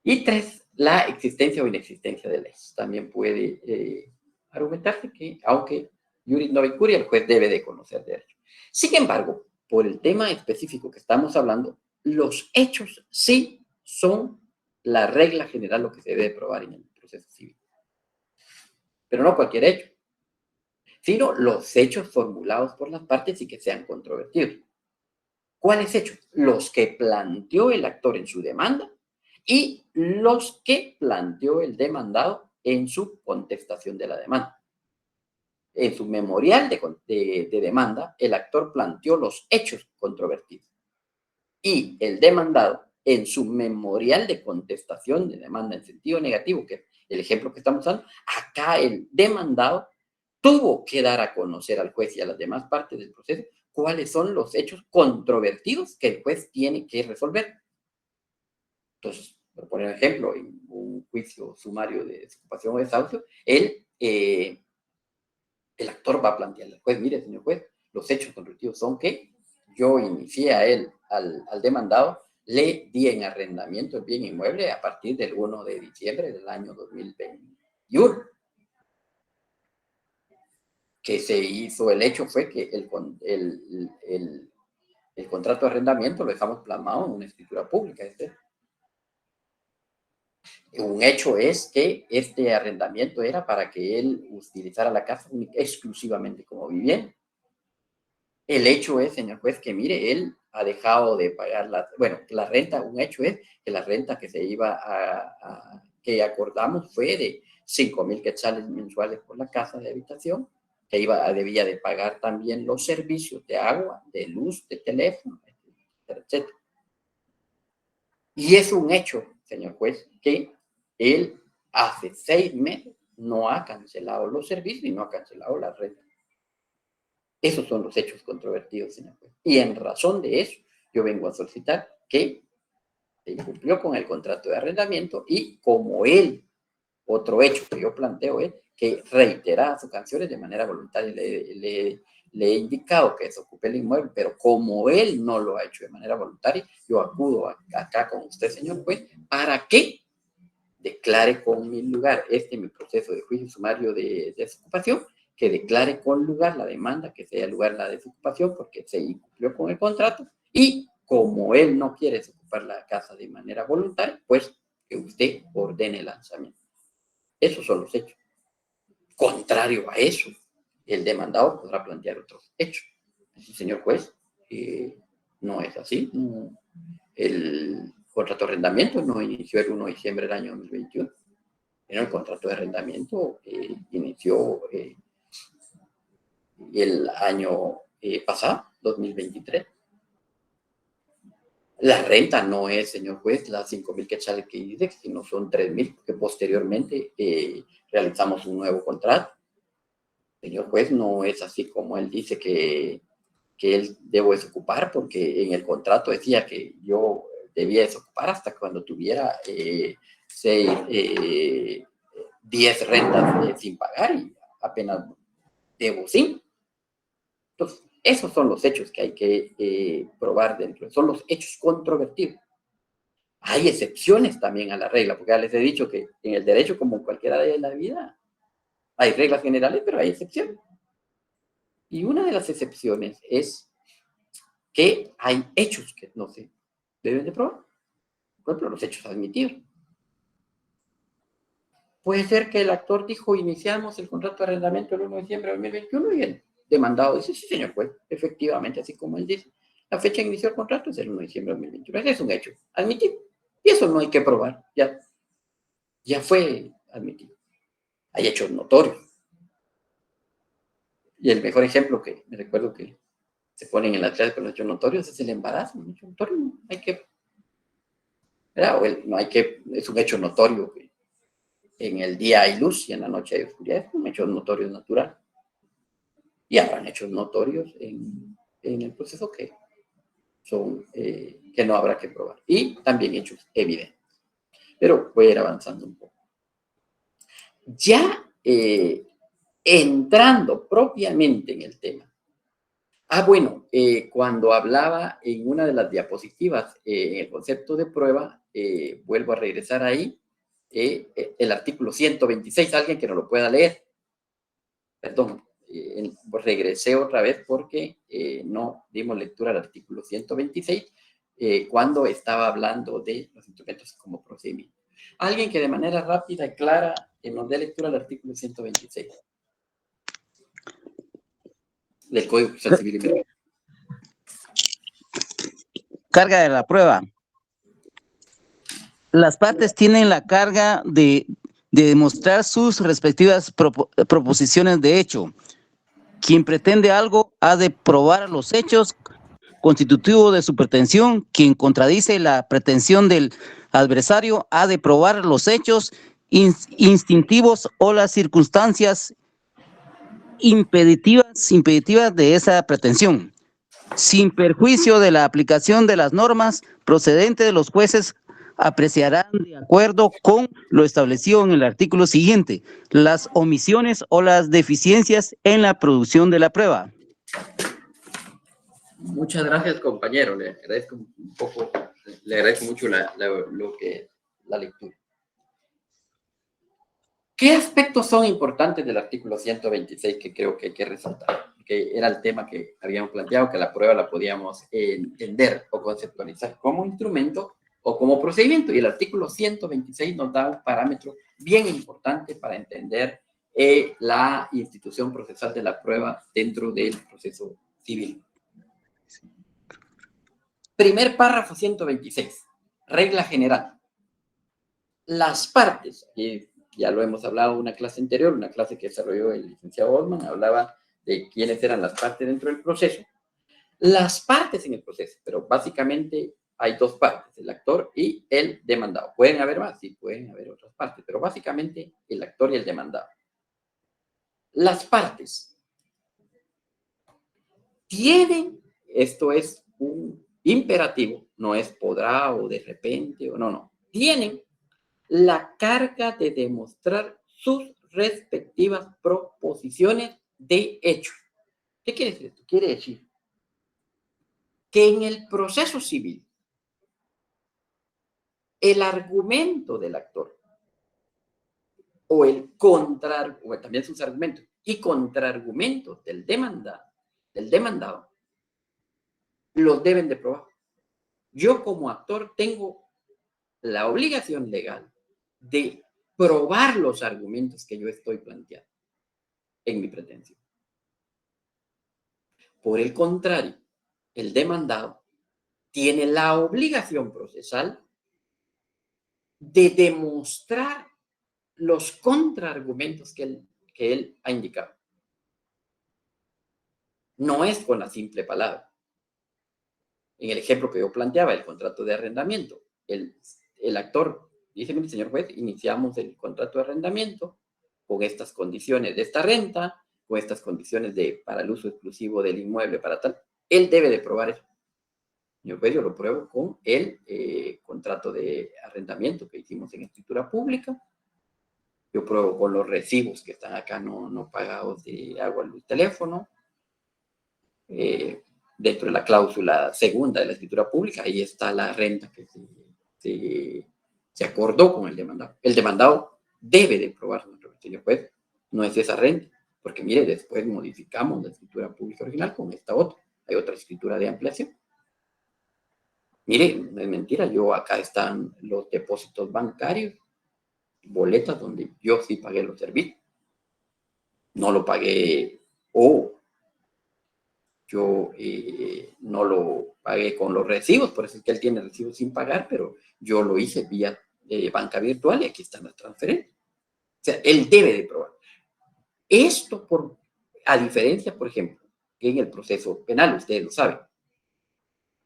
Y 3, la existencia o inexistencia de leyes. También puede argumentarse que, aunque iuris novit curia, el juez debe de conocer derecho. Sin embargo, por el tema específico que estamos hablando, los hechos sí son la regla general, lo que se debe probar en el proceso civil. Pero no cualquier hecho, sino los hechos formulados por las partes y que sean controvertidos. ¿Cuáles hechos? Los que planteó el actor en su demanda y los que planteó el demandado en su contestación de la demanda. En su memorial de demanda, el actor planteó los hechos controvertidos y el demandado en su memorial de contestación de demanda en sentido negativo, que es el ejemplo que estamos dando, acá el demandado tuvo que dar a conocer al juez y a las demás partes del proceso cuáles son los hechos controvertidos que el juez tiene que resolver. Entonces, por poner un ejemplo, en un juicio sumario de desocupación o desahucio, el actor va a plantearle al juez: mire, señor juez, los hechos controvertidos son que yo inicié a él, al demandado, le di en arrendamiento el bien inmueble a partir del 1 de diciembre del año 2021. Que se hizo, el hecho fue que el contrato de arrendamiento lo dejamos plasmado en una escritura pública. Un hecho es que este arrendamiento era para que él utilizara la casa exclusivamente como vivienda. El hecho es, señor juez, que mire, él ha dejado de pagar la renta. Un hecho es que la renta que se iba que acordamos fue de 5,000 quetzales mensuales por la casa de habitación, que debía de pagar también los servicios de agua, de luz, de teléfono, etcétera, etcétera. Y es un hecho, señor juez, que él hace 6 meses no ha cancelado los servicios y no ha cancelado la renta. Esos son los hechos controvertidos, señor juez. Y en razón de eso, yo vengo a solicitar que se incumplió con el contrato de arrendamiento y como él, otro hecho que yo planteo es que reitera sus canciones de manera voluntaria. Le he indicado que desocupe el inmueble, pero como él no lo ha hecho de manera voluntaria, yo acudo acá con usted, señor juez, para que declare con mi lugar mi proceso de juicio sumario de desocupación, que declare con lugar la demanda, que sea lugar la desocupación, porque se incumplió con el contrato, y como él no quiere desocupar la casa de manera voluntaria, pues que usted ordene el lanzamiento. Esos son los hechos. Contrario a eso, el demandado podrá plantear otros hechos. Señor juez, no es así. No. El contrato de arrendamiento no inició el 1 de diciembre del año 2021. El contrato de arrendamiento inició el año pasado, 2023. La renta no es, señor juez, las 5,000 quetzales que dice, sino son 3,000, porque posteriormente realizamos un nuevo contrato. Señor juez, no es así como él dice que él debo desocupar, porque en el contrato decía que yo debía desocupar hasta cuando tuviera 10 rentas sin pagar y apenas debo 5. Entonces, esos son los hechos que hay que probar dentro, son los hechos controvertidos. Hay excepciones también a la regla, porque ya les he dicho que en el derecho, como en cualquiera de la vida, hay reglas generales, pero hay excepciones. Y una de las excepciones es que hay hechos que no se deben de probar. Por ejemplo, los hechos admitidos. Puede ser que el actor dijo: iniciamos el contrato de arrendamiento el 1 de diciembre de 2021 y el demandado dice: sí, señor juez, efectivamente, así como él dice, la fecha que inició el contrato es el 1 de diciembre de 2021. Ese es un hecho admitido. Y eso no hay que probar. Ya fue admitido. Hay hechos notorios. Y el mejor ejemplo que me recuerdo que se ponen en la clase con los hechos notorios es el embarazo. Un hecho notorio, no hay que... no hay que... Es un hecho notorio que en el día hay luz y en la noche hay oscuridad. Es un hecho notorio natural. Y habrán hechos notorios en el proceso que son que no habrá que probar. Y también hechos evidentes. Pero voy a ir avanzando un poco. Ya entrando propiamente en el tema. Cuando hablaba en una de las diapositivas en el concepto de prueba, vuelvo a regresar ahí, el artículo 126, alguien que no lo pueda leer. Perdón, regresé otra vez porque no dimos lectura al artículo 126 cuando estaba hablando de los instrumentos como procedimiento. Alguien que de manera rápida y clara nos dé lectura al artículo 126 del Código Procesal Civil y Militar. carga de la prueba. Las partes tienen la carga de demostrar sus respectivas proposiciones de hecho. Quien pretende algo ha de probar los hechos constitutivos de su pretensión. Quien contradice la pretensión del adversario ha de probar los hechos instintivos o las circunstancias impeditivas de esa pretensión. Sin perjuicio de la aplicación de las normas procedentes, los jueces apreciarán de acuerdo con lo establecido en el artículo siguiente las omisiones o las deficiencias en la producción de la prueba. Muchas gracias, compañero. Le agradezco mucho la lectura. ¿Qué aspectos son importantes del artículo 126 que creo que hay que resaltar? Que era el tema que habíamos planteado, que la prueba la podíamos entender o conceptualizar como instrumento o como procedimiento. Y el artículo 126 nos da un parámetro bien importante para entender la institución procesal de la prueba dentro del proceso civil. Primer párrafo 126, regla general. Las partes, y ya lo hemos hablado en una clase anterior, una clase que desarrolló el licenciado Osman, hablaba de quiénes eran las partes dentro del proceso. Las partes en el proceso, pero básicamente hay dos partes, el actor y el demandado. ¿Pueden haber más? Sí, pueden haber otras partes, pero básicamente el actor y el demandado. Las partes tienen, esto es un imperativo, no es podrá o de repente, o no, tienen la carga de demostrar sus respectivas proposiciones de hecho. ¿Qué quiere decir esto? Quiere decir que en el proceso civil, el argumento del actor o también sus argumentos y contraargumentos del demandado, los deben de probar. Yo como actor tengo la obligación legal de probar los argumentos que yo estoy planteando en mi pretensión. Por el contrario, el demandado tiene la obligación procesal de demostrar los contraargumentos que él ha indicado. No es con la simple palabra. En el ejemplo que yo planteaba, el contrato de arrendamiento, el actor dice, mire, señor juez, iniciamos el contrato de arrendamiento con estas condiciones de esta renta, con estas condiciones para el uso exclusivo del inmueble para tal. Él debe de probar eso. Señor juez, yo lo pruebo con el contrato de arrendamiento que hicimos en escritura pública. Yo pruebo con los recibos que están acá no pagados de agua, luz, teléfono. Dentro de la cláusula segunda de la escritura pública, ahí está la renta que se acordó con el demandado. El demandado debe de probar, señor juez, no es esa renta, porque mire, después modificamos la escritura pública original con esta otra. Hay otra escritura de ampliación. Mire, no es mentira, acá están los depósitos bancarios, boletas donde yo sí pagué los servicios. No lo pagué, yo no lo pagué con los recibos, por eso es que él tiene recibos sin pagar, pero yo lo hice vía banca virtual y aquí están las transferencias. O sea, él debe de probar. Esto, a diferencia, por ejemplo, que en el proceso penal, ustedes lo saben,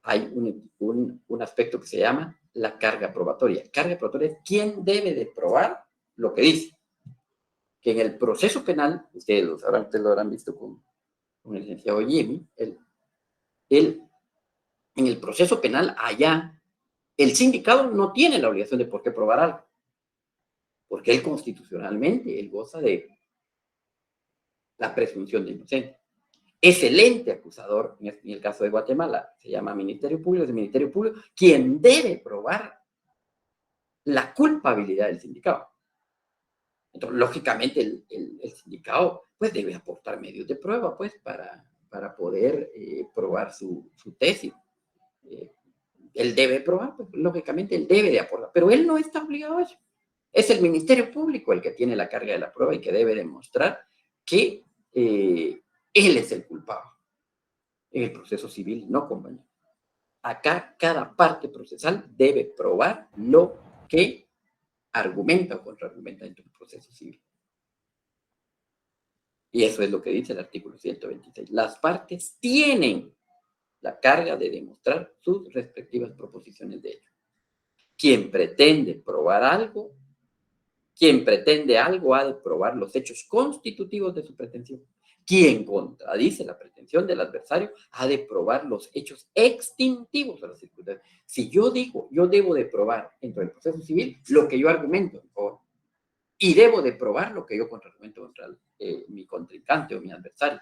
hay un aspecto que se llama la carga probatoria. Carga probatoria es quién debe de probar lo que dice. Que en el proceso penal, ustedes lo habrán visto con el licenciado Jimmy, en el proceso penal, allá, el sindicado no tiene la obligación de por qué probar algo, porque él constitucionalmente, goza de la presunción de inocencia. Es el ente acusador, en el caso de Guatemala, se llama Ministerio Público, es el Ministerio Público quien debe probar la culpabilidad del sindicado. Entonces, lógicamente, el sindicado pues debe aportar medios de prueba pues para poder probar su tesis. Él debe probar, pues, lógicamente él debe de aportar, pero él no está obligado a eso. Es el Ministerio Público el que tiene la carga de la prueba y que debe demostrar que él es el culpable en el proceso civil, no compañero. Acá cada parte procesal debe probar lo que argumenta o contraargumenta en tu proceso civil. Y eso es lo que dice el artículo 126. Las partes tienen la carga de demostrar sus respectivas proposiciones de hecho. Quien pretende algo ha de probar los hechos constitutivos de su pretensión. Quien contradice la pretensión del adversario ha de probar los hechos extintivos de las circunstancias. Si yo digo, yo debo de probar dentro del proceso civil lo que yo argumento, y debo de probar lo que yo contraargumento contra mi contrincante o mi adversario.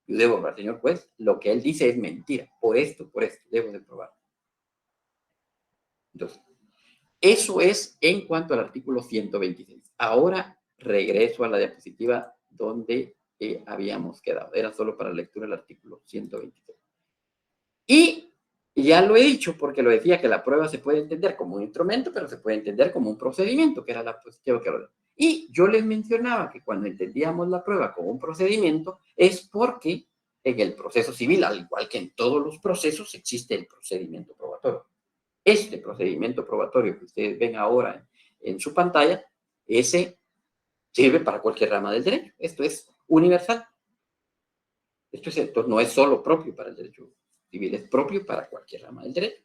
Yo debo probar, señor juez, lo que él dice es mentira. Por esto, debo de probar. Entonces, eso es en cuanto al artículo 126. Ahora regreso a la diapositiva donde habíamos quedado. Era solo para lectura el artículo 126. Y ya lo he dicho porque lo decía que la prueba se puede entender como un instrumento, pero se puede entender como un procedimiento, que era la positiva que lo. Y yo les mencionaba que cuando entendíamos la prueba como un procedimiento es porque en el proceso civil, al igual que en todos los procesos, existe el procedimiento probatorio. Este procedimiento probatorio que ustedes ven ahora en su pantalla, ese sirve para cualquier rama del derecho. Esto es universal. Esto no es solo propio para el derecho civil, es propio para cualquier rama del derecho.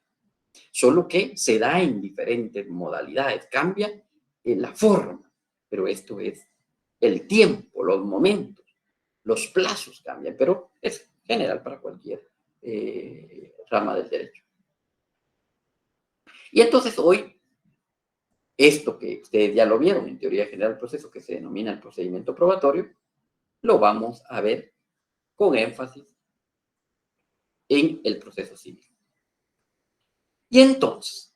Solo que se da en diferentes modalidades, cambia la forma, pero esto es el tiempo, los momentos, los plazos cambian, pero es general para cualquier rama del derecho. Y entonces hoy, esto que ustedes ya lo vieron en teoría general del proceso, que se denomina el procedimiento probatorio, lo vamos a ver con énfasis en el proceso civil. Y entonces,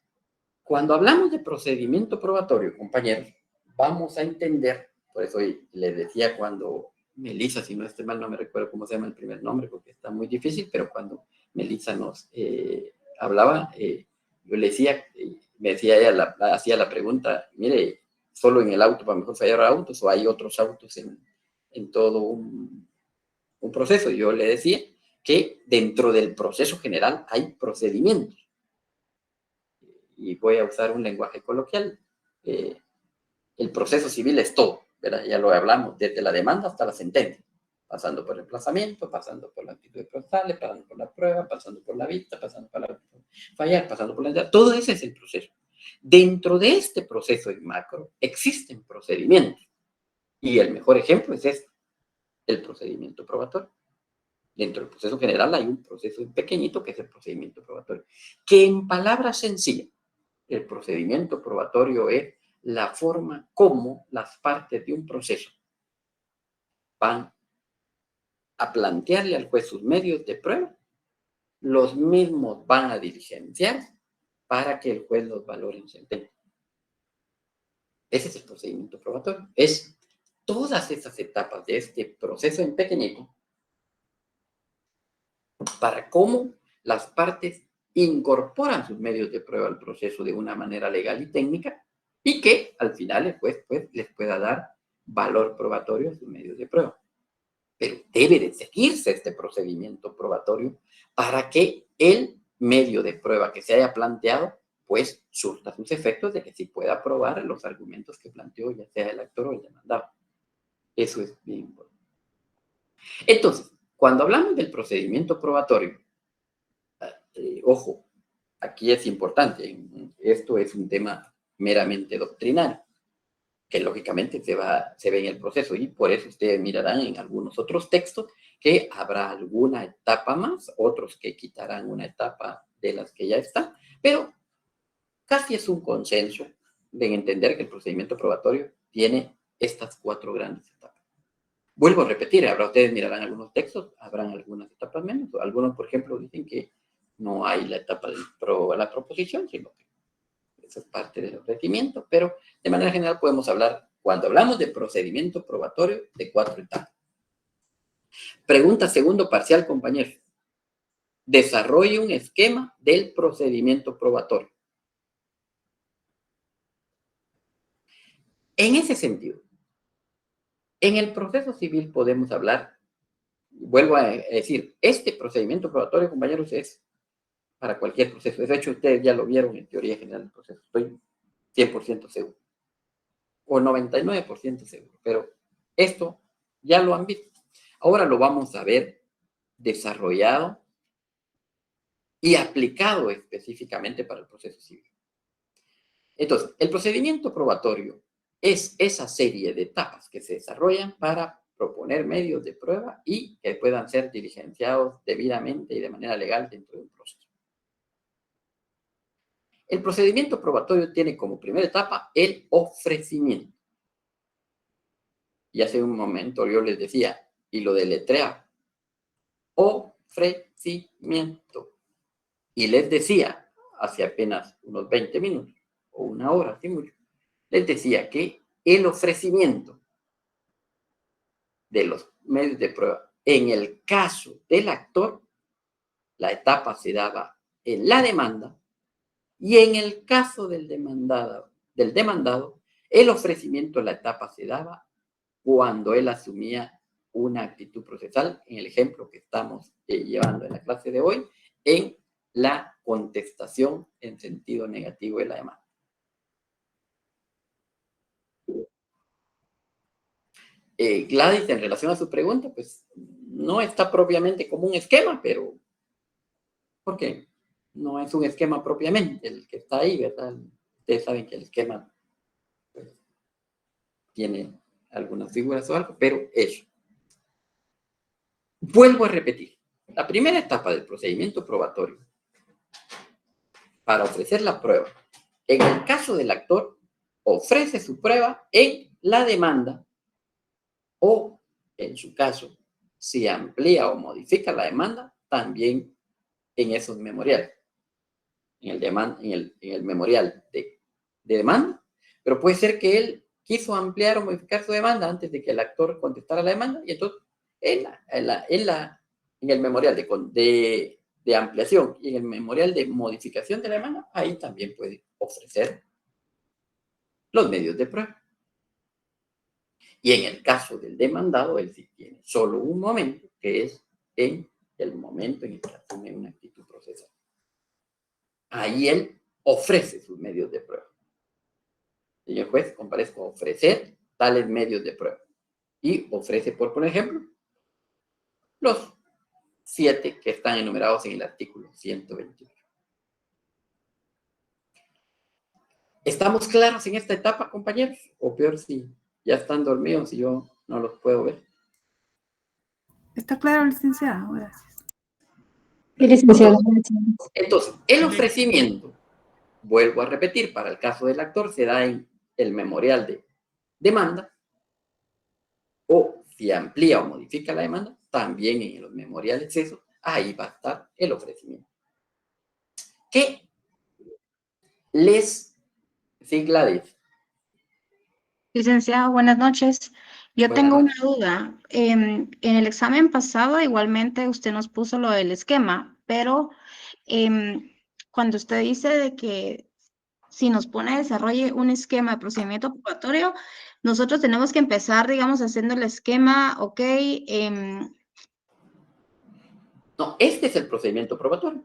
cuando hablamos de procedimiento probatorio, compañeros, vamos a entender, por eso les decía cuando Melissa, si no estoy mal, no me recuerdo cómo se llama el primer nombre, porque está muy difícil, pero cuando Melissa nos hablaba, yo le decía, me decía ella, hacía la pregunta, mire, solo en el auto para mejor fallar autos, o hay otros autos en todo un proceso. Yo le decía que dentro del proceso general hay procedimientos. Y voy a usar un lenguaje coloquial. El proceso civil es todo, ¿verdad? Ya lo hablamos, desde la demanda hasta la sentencia, pasando por el emplazamiento, pasando por la actitud procesal, pasando por la prueba, pasando por la vista, pasando por la fallar, pasando por la entidad. Todo ese es el proceso. Dentro de este proceso en macro existen procedimientos. Y el mejor ejemplo es este, el procedimiento probatorio. Dentro del proceso general hay un proceso pequeñito que es el procedimiento probatorio, que en palabras sencillas, el procedimiento probatorio es la forma como las partes de un proceso van a plantearle al juez sus medios de prueba, los mismos van a diligenciar para que el juez los valore en sentencia. Ese es el procedimiento probatorio. Es todas esas etapas de este proceso en pequeñito para cómo las partes incorporan sus medios de prueba al proceso de una manera legal y técnica y que al final el juez pues, les pueda dar valor probatorio a sus medios de prueba. Pero debe de seguirse este procedimiento probatorio para que el medio de prueba que se haya planteado pues surta sus efectos de que sí pueda probar los argumentos que planteó ya sea el actor o el demandado. Eso es bien importante. Entonces, cuando hablamos del procedimiento probatorio, ojo, aquí es importante, esto es un tema meramente doctrinario, que lógicamente se ve en el proceso y por eso ustedes mirarán en algunos otros textos que habrá alguna etapa más, otros que quitarán una etapa de las que ya están, pero casi es un consenso de entender que el procedimiento probatorio tiene estas 4 grandes etapas. Vuelvo a repetir, ahora ustedes mirarán algunos textos, habrán algunas etapas menos, algunos, por ejemplo, dicen que no hay la etapa de la proposición, sino que eso es parte del ofrecimiento, pero de manera general podemos hablar, cuando hablamos de procedimiento probatorio, de 4 etapas. Pregunta segundo parcial, compañeros. Desarrolle un esquema del procedimiento probatorio. En ese sentido, en el proceso civil podemos hablar, vuelvo a decir, este procedimiento probatorio, compañeros, es para cualquier proceso. De hecho, ustedes ya lo vieron en teoría general del proceso. Estoy 100% seguro. O 99% seguro. Pero esto ya lo han visto. Ahora lo vamos a ver desarrollado y aplicado específicamente para el proceso civil. Entonces, el procedimiento probatorio es esa serie de etapas que se desarrollan para proponer medios de prueba y que puedan ser diligenciados debidamente y de manera legal dentro de un proceso. El procedimiento probatorio tiene como primera etapa el ofrecimiento. Y hace un momento yo les decía, y lo deletreaba, ofrecimiento. Y les decía, hace apenas unos 20 minutos, o una hora, así mucho, les decía que el ofrecimiento de los medios de prueba, en el caso del actor, la etapa se daba en la demanda, y en el caso del demandado, el ofrecimiento de la etapa se daba cuando él asumía una actitud procesal, en el ejemplo que estamos llevando en la clase de hoy, en la contestación en sentido negativo de la demanda. Gladys, en relación a su pregunta, pues no está propiamente como un esquema, pero ¿por qué? No es un esquema propiamente el que está ahí, ¿verdad? Ustedes saben que el esquema pues, tiene algunas figuras o algo, pero eso. Vuelvo a repetir. La primera etapa del procedimiento probatorio para ofrecer la prueba, en el caso del actor, ofrece su prueba en la demanda o, en su caso, si amplía o modifica la demanda, también en esos memoriales. En el memorial de demanda, pero puede ser que él quiso ampliar o modificar su demanda antes de que el actor contestara la demanda, y entonces en el memorial de ampliación y en el memorial de modificación de la demanda, ahí también puede ofrecer los medios de prueba. Y en el caso del demandado, él sí tiene solo un momento, que es en el momento en el que asume una actitud procesal. Ahí él ofrece sus medios de prueba. Señor juez, comparezco a ofrecer tales medios de prueba. Y ofrece, por ejemplo, los 7 que están enumerados en el artículo 121. ¿Estamos claros en esta etapa, compañeros? O peor, si ya están dormidos y yo no los puedo ver. Está claro, licenciada. Gracias. Sí, licenciado. Entonces, el ofrecimiento, vuelvo a repetir, para el caso del actor, se da en el memorial de demanda, o si amplía o modifica la demanda, también en los memoriales esos, ahí va a estar el ofrecimiento. ¿Qué les... Sí, Gladys. Licenciado, buenas noches. Yo Buenas tengo una noches. duda. En el examen pasado, igualmente, usted nos puso lo del esquema, pero cuando usted dice de que si nos pone a desarrolle un esquema de procedimiento probatorio, nosotros tenemos que empezar, digamos, haciendo el esquema, ok. No, este es el procedimiento probatorio.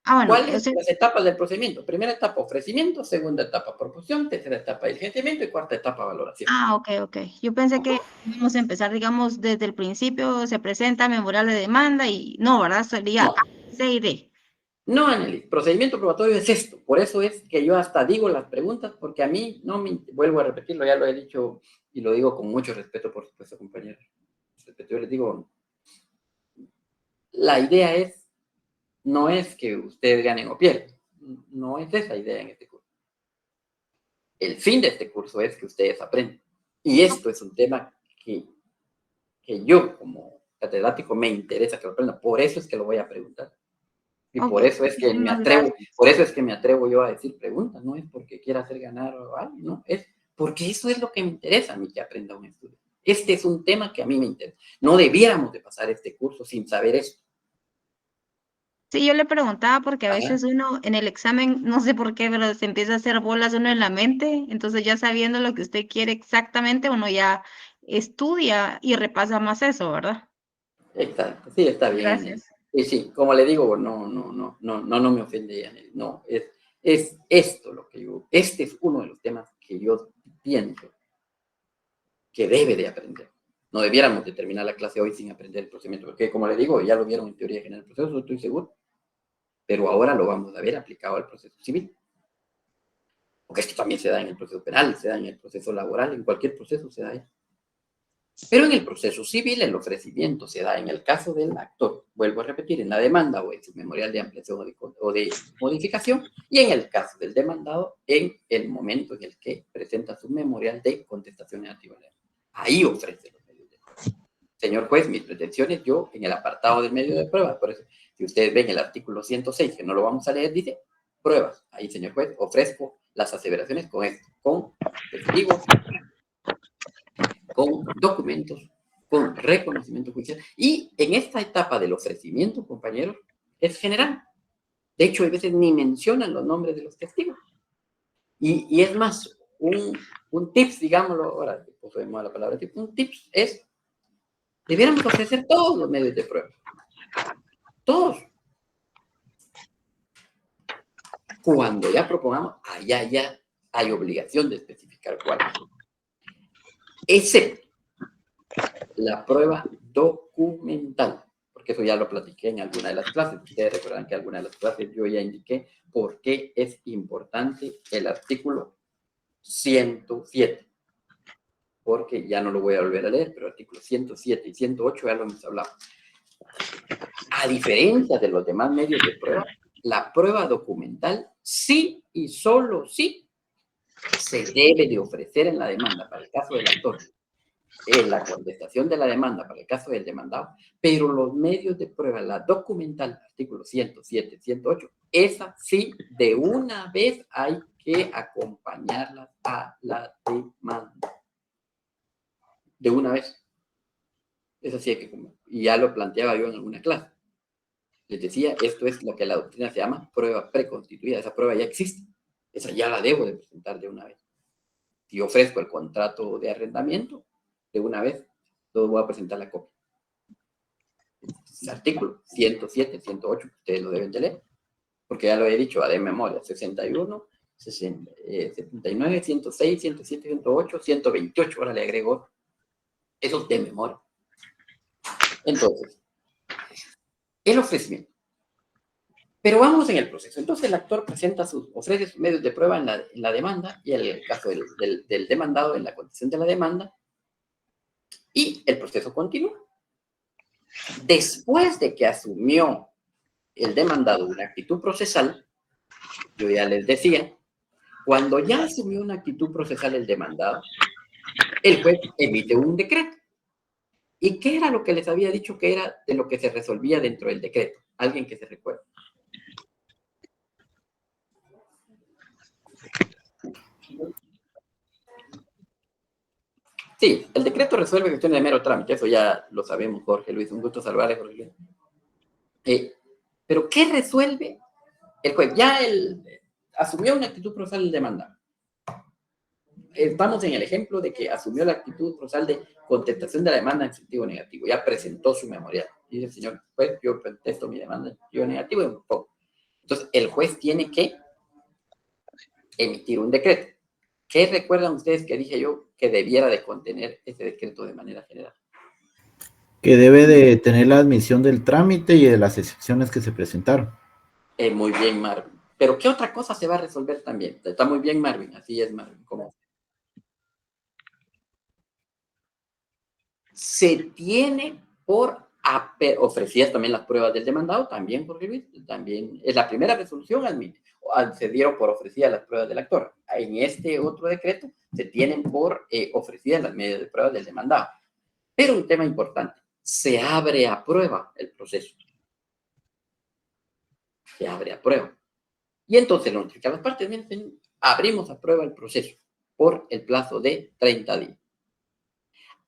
Bueno, ¿Cuáles son las etapas del procedimiento? Primera etapa, ofrecimiento. Segunda etapa, proposición. Tercera etapa, diligenciamiento. Y cuarta etapa, valoración. ok. Yo pensé que íbamos a empezar, digamos, desde el principio, se presenta memorial de demanda y no, ¿verdad? Sería No. A, C y D. No, Anneli, procedimiento probatorio es esto. Por eso es que yo hasta digo las preguntas, porque a mí no me... Vuelvo a repetirlo, ya lo he dicho y lo digo con mucho respeto, por supuesto, compañeros. Yo les digo, la idea es, no es que ustedes ganen o pierdan. No es esa idea en este curso. El fin de este curso es que ustedes aprendan. Y esto es un tema que yo, como catedrático, me interesa que lo aprendan. Por eso es que lo voy a preguntar. Y por eso es que me atrevo yo a decir preguntas, no es porque quiera hacer ganar o algo, no, es porque eso es lo que me interesa a mí que aprenda un estudio. Este es un tema que a mí me interesa. No debiéramos de pasar este curso sin saber esto. Sí, yo le preguntaba porque a veces uno en el examen, no sé por qué, pero se empieza a hacer bolas uno en la mente, entonces ya sabiendo lo que usted quiere exactamente, uno ya estudia y repasa más eso, ¿verdad? Exacto, sí, está bien. Gracias. Y sí, como le digo, no me ofende, Anel. No, es esto lo que yo, este es uno de los temas que yo pienso que debe de aprender. No debiéramos de terminar la clase hoy sin aprender el procedimiento, porque como le digo, ya lo vieron en teoría general del proceso, estoy seguro, pero ahora lo vamos a ver aplicado al proceso civil. Porque esto también se da en el proceso penal, se da en el proceso laboral, en cualquier proceso se da ahí. Pero en el proceso civil el ofrecimiento se da en el caso del actor, vuelvo a repetir, en la demanda o en su memorial de ampliación o de modificación, y en el caso del demandado en el momento en el que presenta su memorial de contestación negativa. Ahí ofrece los medios de prueba. Señor juez, mis pretensiones, yo en el apartado del medio de prueba, por eso, si ustedes ven el artículo 106, que no lo vamos a leer, dice pruebas. Ahí, señor juez, ofrezco las aseveraciones con esto, con testigos, con documentos, con reconocimiento judicial. Y en esta etapa del ofrecimiento, compañeros, es general. De hecho, a veces ni mencionan los nombres de los testigos. Y es más, un tips, digámoslo, ahora puso de moda la palabra tips, un tips es, debiéramos ofrecer todos los medios de prueba. Todos. Cuando ya propongamos, allá ya hay obligación de especificar cuáles. Excepto la prueba documental, porque eso ya lo platiqué en alguna de las clases. Ustedes recordarán que en alguna de las clases yo ya indiqué por qué es importante el artículo 107, porque ya no lo voy a volver a leer, pero artículos 107 y 108 ya lo hemos hablado. A diferencia de los demás medios de prueba, la prueba documental sí y solo sí se debe de ofrecer en la demanda para el caso del actor, en la contestación de la demanda para el caso del demandado, pero los medios de prueba, la documental, artículos 107, 108, esa sí de una vez hay que acompañarla a la demanda. De una vez. Eso sí hay que, y ya lo planteaba yo en alguna clase. Les decía, esto es lo que la doctrina se llama prueba preconstituida. Esa prueba ya existe. Esa ya la debo de presentar de una vez. Si ofrezco el contrato de arrendamiento, de una vez, todo voy a presentar la copia. El artículo 107, 108, ustedes lo deben de leer, porque ya lo he dicho, de memoria, 61, 79, 106, 107, 108, 128, ahora le agrego, eso de memoria. Entonces, el ofrecimiento. Pero vamos en el proceso. Entonces el actor ofrece sus medios de prueba en la demanda, y en el caso del demandado en la contestación de la demanda, y el proceso continúa. Después de que asumió el demandado una actitud procesal, yo ya les decía, cuando ya asumió una actitud procesal el demandado, el juez emite un decreto. ¿Y qué era lo que les había dicho que era de lo que se resolvía dentro del decreto? Alguien que se recuerde. Sí, el decreto resuelve cuestiones de mero trámite, eso ya lo sabemos, Jorge Luis, un gusto saludarle, Jorge Luis. Pero ¿qué resuelve el juez? Ya asumió una actitud procesal el demandado. Estamos en el ejemplo de que asumió la actitud procesal de contestación de la demanda en sentido negativo, ya presentó su memorial. Dice el señor juez, yo contesto mi demanda en sentido negativo y un poco. Entonces, el juez tiene que emitir un decreto. ¿Qué recuerdan ustedes que dije yo que debiera de contener ese decreto de manera general? Que debe de tener la admisión del trámite y de las excepciones que se presentaron. Muy bien, Marvin. Pero ¿qué otra cosa se va a resolver también? Está muy bien, Marvin. Así es, Marvin. ¿Cómo? Se tiene por ofrecidas también las pruebas del demandado, también por Luis, también es la primera resolución, se dieron por ofrecidas las pruebas del actor. En este otro decreto se tienen por ofrecidas las medidas de pruebas del demandado. Pero un tema importante, se abre a prueba el proceso. Se abre a prueba. Y entonces lo notifican las partes, miren, abrimos a prueba el proceso por el plazo de 30 días.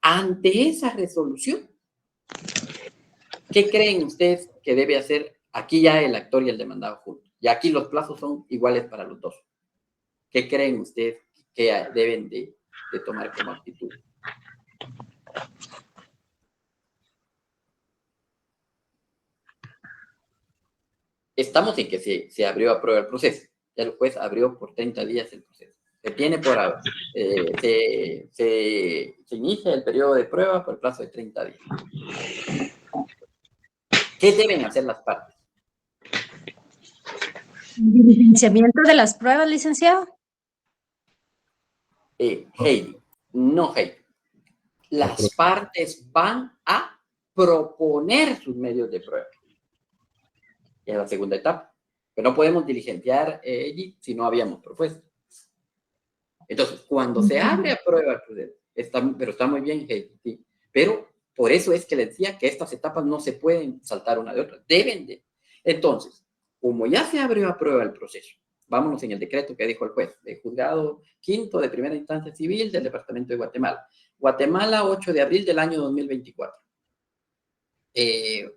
Ante esa resolución, ¿qué creen ustedes que debe hacer aquí ya el actor y el demandado juntos? Y aquí los plazos son iguales para los dos. ¿Qué creen ustedes que deben de tomar como actitud? estamos en que se abrió a prueba el proceso. Ya el juez abrió por 30 días el proceso. Se tiene por ahora. Se inicia el periodo de prueba por el plazo de 30 días. ¿Qué deben hacer las partes? ¿Diligenciamiento de las pruebas, licenciado? Heidi, no Heidi. Las partes van a proponer sus medios de prueba. Y es la segunda etapa. Pero no podemos diligenciar si no habíamos propuesto. Entonces, cuando se abre a prueba, pero está muy bien, Heidi, sí. Pero por eso es que les decía que estas etapas no se pueden saltar una de otra. Deben de. Entonces, como ya se abrió a prueba el proceso, vámonos en el decreto que dijo el juez, de juzgado quinto de primera instancia civil del departamento de Guatemala. Guatemala, 8 de abril del año 2024.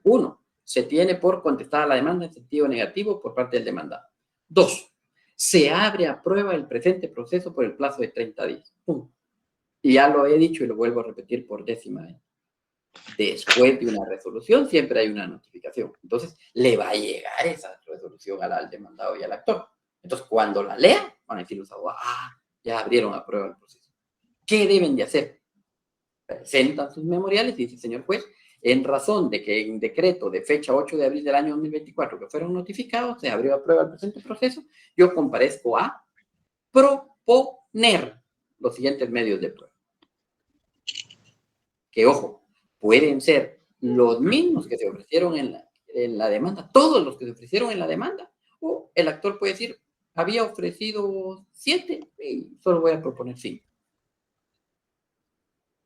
1. Se tiene por contestada la demanda en sentido negativo por parte del demandado. 2. Se abre a prueba el presente proceso por el plazo de 30 días. Y ya lo he dicho y lo vuelvo a repetir por 10ª vez. Después de una resolución siempre hay una notificación. Entonces, le va a llegar esa resolución al demandado y al actor. Entonces, cuando la lean, van a decir los abogados, ya abrieron a prueba el proceso. ¿Qué deben de hacer? Presentan sus memoriales y dice, señor juez, en razón de que en decreto de fecha 8 de abril del año 2024 que fueron notificados, se abrió a prueba el presente proceso, yo comparezco a proponer los siguientes medios de prueba. Que, ojo, pueden ser los mismos que se ofrecieron en la demanda, todos los que se ofrecieron en la demanda, o el actor puede decir, había ofrecido 7 y solo voy a proponer 5.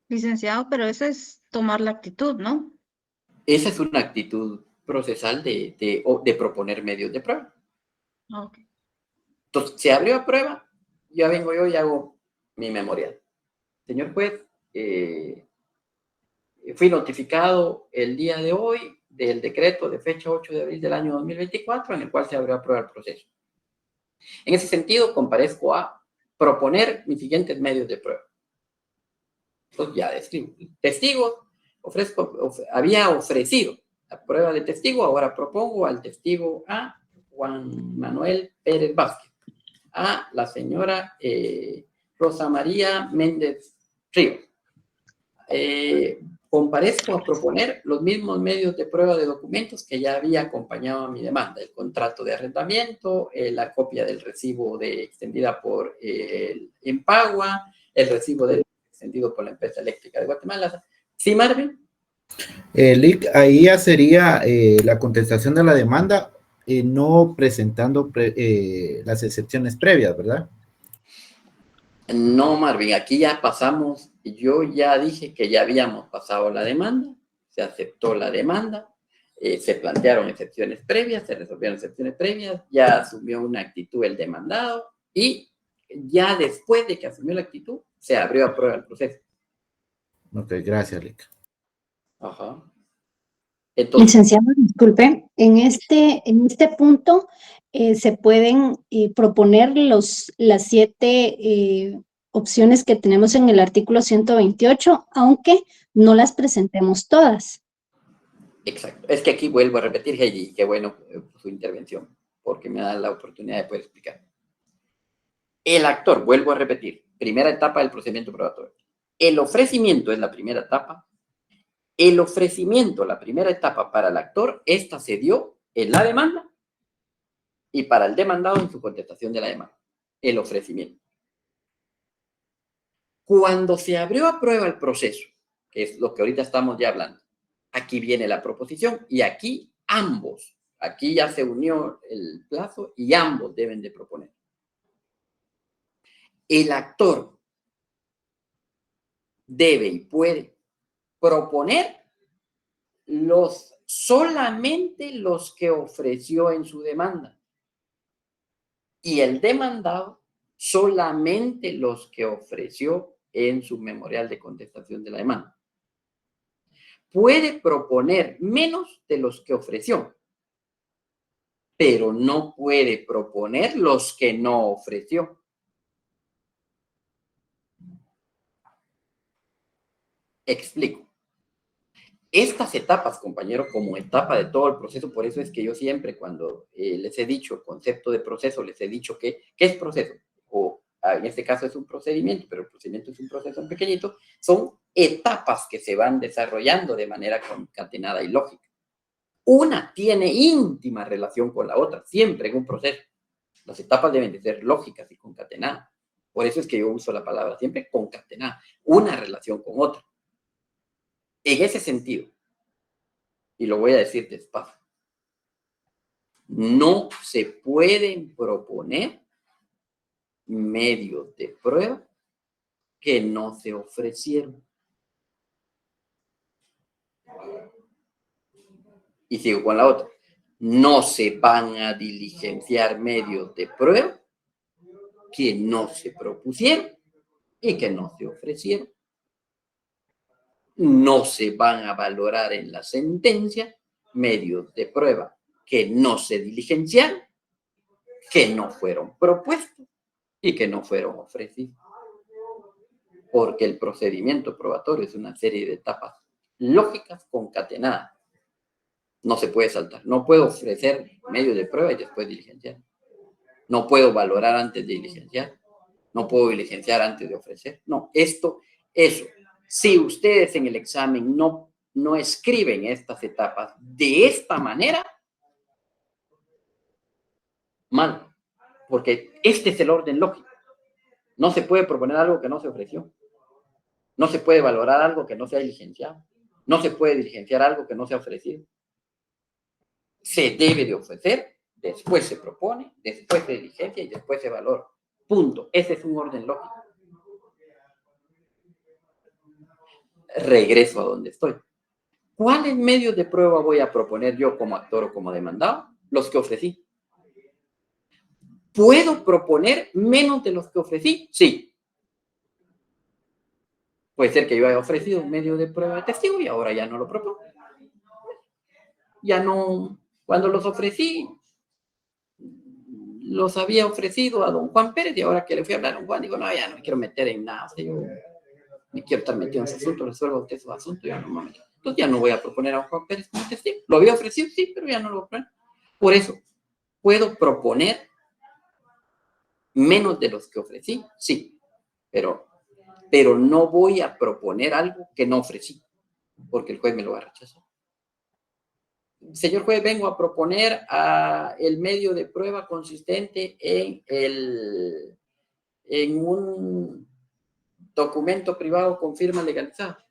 Licenciado, pero eso es tomar la actitud, ¿no? Esa es una actitud procesal de proponer medios de prueba. Okay. Entonces, se abrió a prueba, ya vengo yo y hago mi memorial. Señor juez, fui notificado el día de hoy del decreto de fecha 8 de abril del año 2024 en el cual se abrió a prueba el proceso. En ese sentido, comparezco a proponer mis siguientes medios de prueba. Entonces, ya describo. Testigo, había ofrecido la prueba de testigo, ahora propongo al testigo a Juan Manuel Pérez Vázquez, a la señora Rosa María Méndez Ríos. Comparezco a proponer los mismos medios de prueba de documentos que ya había acompañado a mi demanda, el contrato de arrendamiento, la copia del recibo extendida por Empagua, el recibo extendido por la empresa eléctrica de Guatemala. ¿Sí, Marvin? Lic, ahí ya sería la contestación de la demanda, no presentando las excepciones previas, ¿verdad? No, Marvin, aquí ya pasamos, yo ya dije que ya habíamos pasado la demanda, se aceptó la demanda, se plantearon excepciones previas, se resolvieron excepciones previas, ya asumió una actitud el demandado y ya después de que asumió la actitud, se abrió a prueba el proceso. Ok, gracias, Lic. Ajá. Entonces, Licenciado, disculpe, en este punto se pueden proponer las 7 opciones que tenemos en el artículo 128, aunque no las presentemos todas. exacto. Es que aquí vuelvo a repetir, Heidi, qué bueno su intervención, porque me da la oportunidad de poder explicar. El actor, vuelvo a repetir, primera etapa del procedimiento probatorio. El ofrecimiento es la primera etapa. El ofrecimiento, la primera etapa para el actor, esta se dio en la demanda y para el demandado en su contestación de la demanda. El ofrecimiento. Cuando se abrió a prueba el proceso, que es lo que ahorita estamos ya hablando, aquí viene la proposición y aquí aquí ya se unió el plazo y ambos deben de proponer. El actor debe y puede proponer solamente los que ofreció en su demanda. Y el demandado solamente los que ofreció en su memorial de contestación de la demanda. Puede proponer menos de los que ofreció, pero no puede proponer los que no ofreció. Explico. Estas etapas, compañero, como etapa de todo el proceso, por eso es que yo siempre cuando les he dicho el concepto de proceso, les he dicho que, ¿qué es proceso? O en este caso es un procedimiento, pero el procedimiento es un proceso en pequeñito, son etapas que se van desarrollando de manera concatenada y lógica. Una tiene íntima relación con la otra, siempre en un proceso. Las etapas deben de ser lógicas y concatenadas. Por eso es que yo uso la palabra siempre concatenada, una relación con otra. En ese sentido, y lo voy a decir despacio, no se pueden proponer medios de prueba que no se ofrecieron. Y sigo con la otra. No se van a diligenciar medios de prueba que no se propusieron y que no se ofrecieron. No se van a valorar en la sentencia medios de prueba que no se diligenciaron, que no fueron propuestos y que no fueron ofrecidos. Porque el procedimiento probatorio es una serie de etapas lógicas concatenadas. No se puede saltar. No puedo ofrecer medios de prueba y después diligenciar. No puedo valorar antes de diligenciar. No puedo diligenciar antes de ofrecer. No, eso. Si ustedes en el examen no escriben estas etapas de esta manera, mal. Porque este es el orden lógico. No se puede proponer algo que no se ofreció. No se puede valorar algo que no se ha diligenciado. No se puede diligenciar algo que no se ha ofrecido. Se debe de ofrecer, después se propone, después se diligencia y después se valora. Punto. Ese es un orden lógico. Regreso a donde estoy. ¿Cuáles medios de prueba voy a proponer yo como actor o como demandado? Los que ofrecí. ¿Puedo proponer menos de los que ofrecí? Sí. Puede ser que yo haya ofrecido un medio de prueba de testigo y ahora ya no lo propongo. Ya no, cuando los ofrecí, los había ofrecido a don Juan Pérez y ahora que le fui a hablar a don Juan, digo, no, ya no me quiero meter en nada. O sea, yo me quiero estar metido en ese asunto, resuelva usted su asunto, ya no me meto. Entonces ya no voy a proponer a don Juan Pérez como testigo. Lo había ofrecido, sí, pero ya no lo voy a proponer. Por eso, ¿puedo proponer menos de los que ofrecí? Sí, pero no voy a proponer algo que no ofrecí, porque el juez me lo va a rechazar. Señor juez, vengo a proponer el medio de prueba consistente en un documento privado con firma legalizada.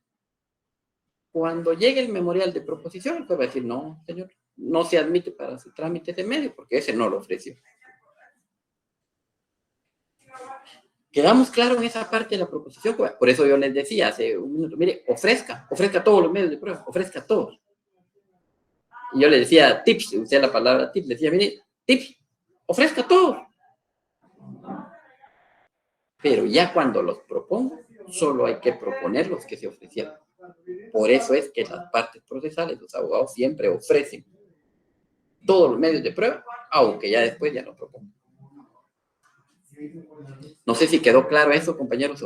Cuando llegue el memorial de proposición, el juez va a decir, no, señor, no se admite para su trámite de medio, porque ese no lo ofreció. ¿Quedamos claros en esa parte de la proposición? Por eso yo les decía hace un minuto, mire, ofrezca todos los medios de prueba, ofrezca todos. Y yo le decía tips, usé la palabra tips, le decía, mire, tips, ofrezca todos. Pero ya cuando los propongo, solo hay que proponer los que se ofrecieron. Por eso es que las partes procesales, los abogados siempre ofrecen todos los medios de prueba, aunque ya después ya no propongan. No sé si quedó claro eso, compañeros.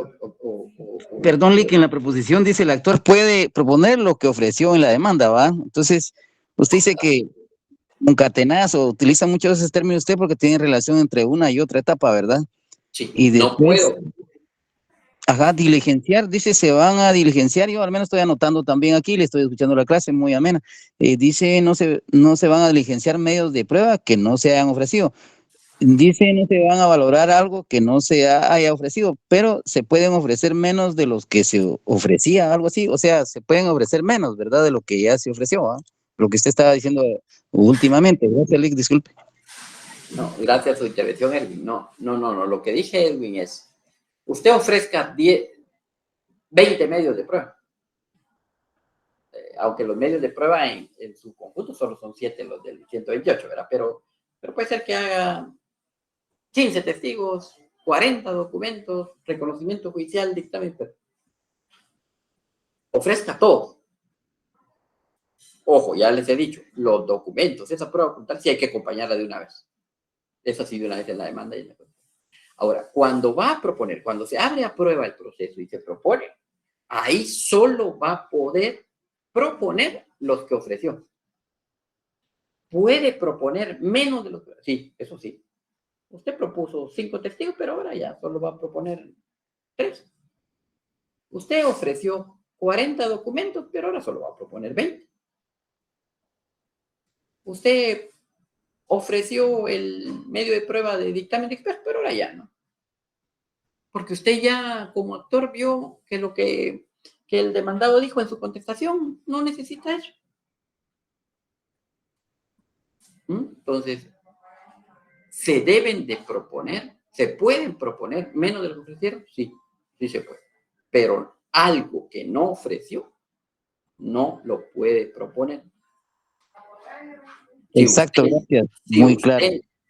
Perdón, Lick, en la proposición dice el actor puede proponer lo que ofreció en la demanda, ¿va? Entonces, usted dice que concatenadas o utiliza muchos esos términos usted porque tiene relación entre una y otra etapa, ¿verdad? Sí, y después, no puedo. Ajá, diligenciar, dice se van a diligenciar, yo al menos estoy anotando también aquí, le estoy escuchando la clase, muy amena. Dice no se van a diligenciar medios de prueba que no se hayan ofrecido. Dice no se van a valorar algo que no se haya ofrecido, pero se pueden ofrecer menos de los que se ofrecía, algo así, o sea, se pueden ofrecer menos, ¿verdad? De lo que ya se ofreció, ¿eh? Lo que usted estaba diciendo últimamente. Gracias, Lick, disculpe. No, gracias a su intervención, Edwin. No, lo que dije, Edwin, es, usted ofrezca 20 medios de prueba. Aunque los medios de prueba en su conjunto solo son 7 los del 128, ¿verdad? Pero puede ser que haga 15 testigos, 40 documentos, reconocimiento judicial, dictamen. Ofrezca todo. Ojo, ya les he dicho, los documentos, esa prueba ocultar sí hay que acompañarla de una vez. Eso sí de una vez en la demanda y en la cuenta. Ahora, cuando va a proponer, cuando se abre a prueba el proceso y se propone, ahí solo va a poder proponer los que ofreció. Puede proponer menos de los que... Sí, eso sí. Usted propuso 5 testigos, pero ahora ya solo va a proponer 3. Usted ofreció 40 documentos, pero ahora solo va a proponer 20. Usted ofreció el medio de prueba de dictamen de expertos, pero ahora ya no. Porque usted ya como actor vio que lo que el demandado dijo en su contestación no necesita eso. Entonces, ¿se deben de proponer? ¿Se pueden proponer menos de lo que ofrecieron? Sí, sí se puede. Pero algo que no ofreció, no lo puede proponer. Exacto, gracias. Muy claro.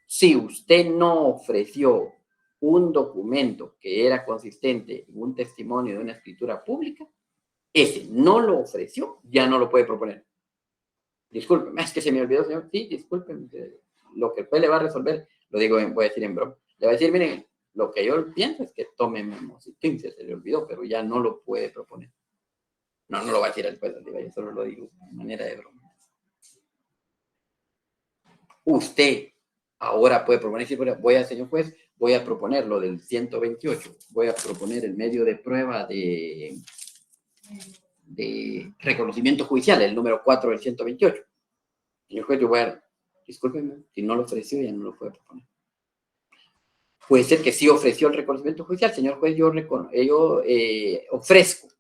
Si usted no ofreció un documento que era consistente en un testimonio de una escritura pública, ese no lo ofreció, ya no lo puede proponer. Discúlpeme, es que se me olvidó, señor. Sí, discúlpeme. Lo que usted le va a resolver, lo digo, voy a decir en broma. Le va a decir, miren, lo que yo pienso es que tome memositín, se le olvidó, pero ya no lo puede proponer. No lo va a decir al juez, yo solo lo digo de manera de broma. Usted ahora puede proponer, señor juez, voy a proponer lo del 128, voy a proponer el medio de prueba de reconocimiento judicial, el número 4 del 128. Señor juez, yo voy a, discúlpeme, si no lo ofreció, ya no lo puede proponer. Puede ser que sí ofreció el reconocimiento judicial, señor juez, yo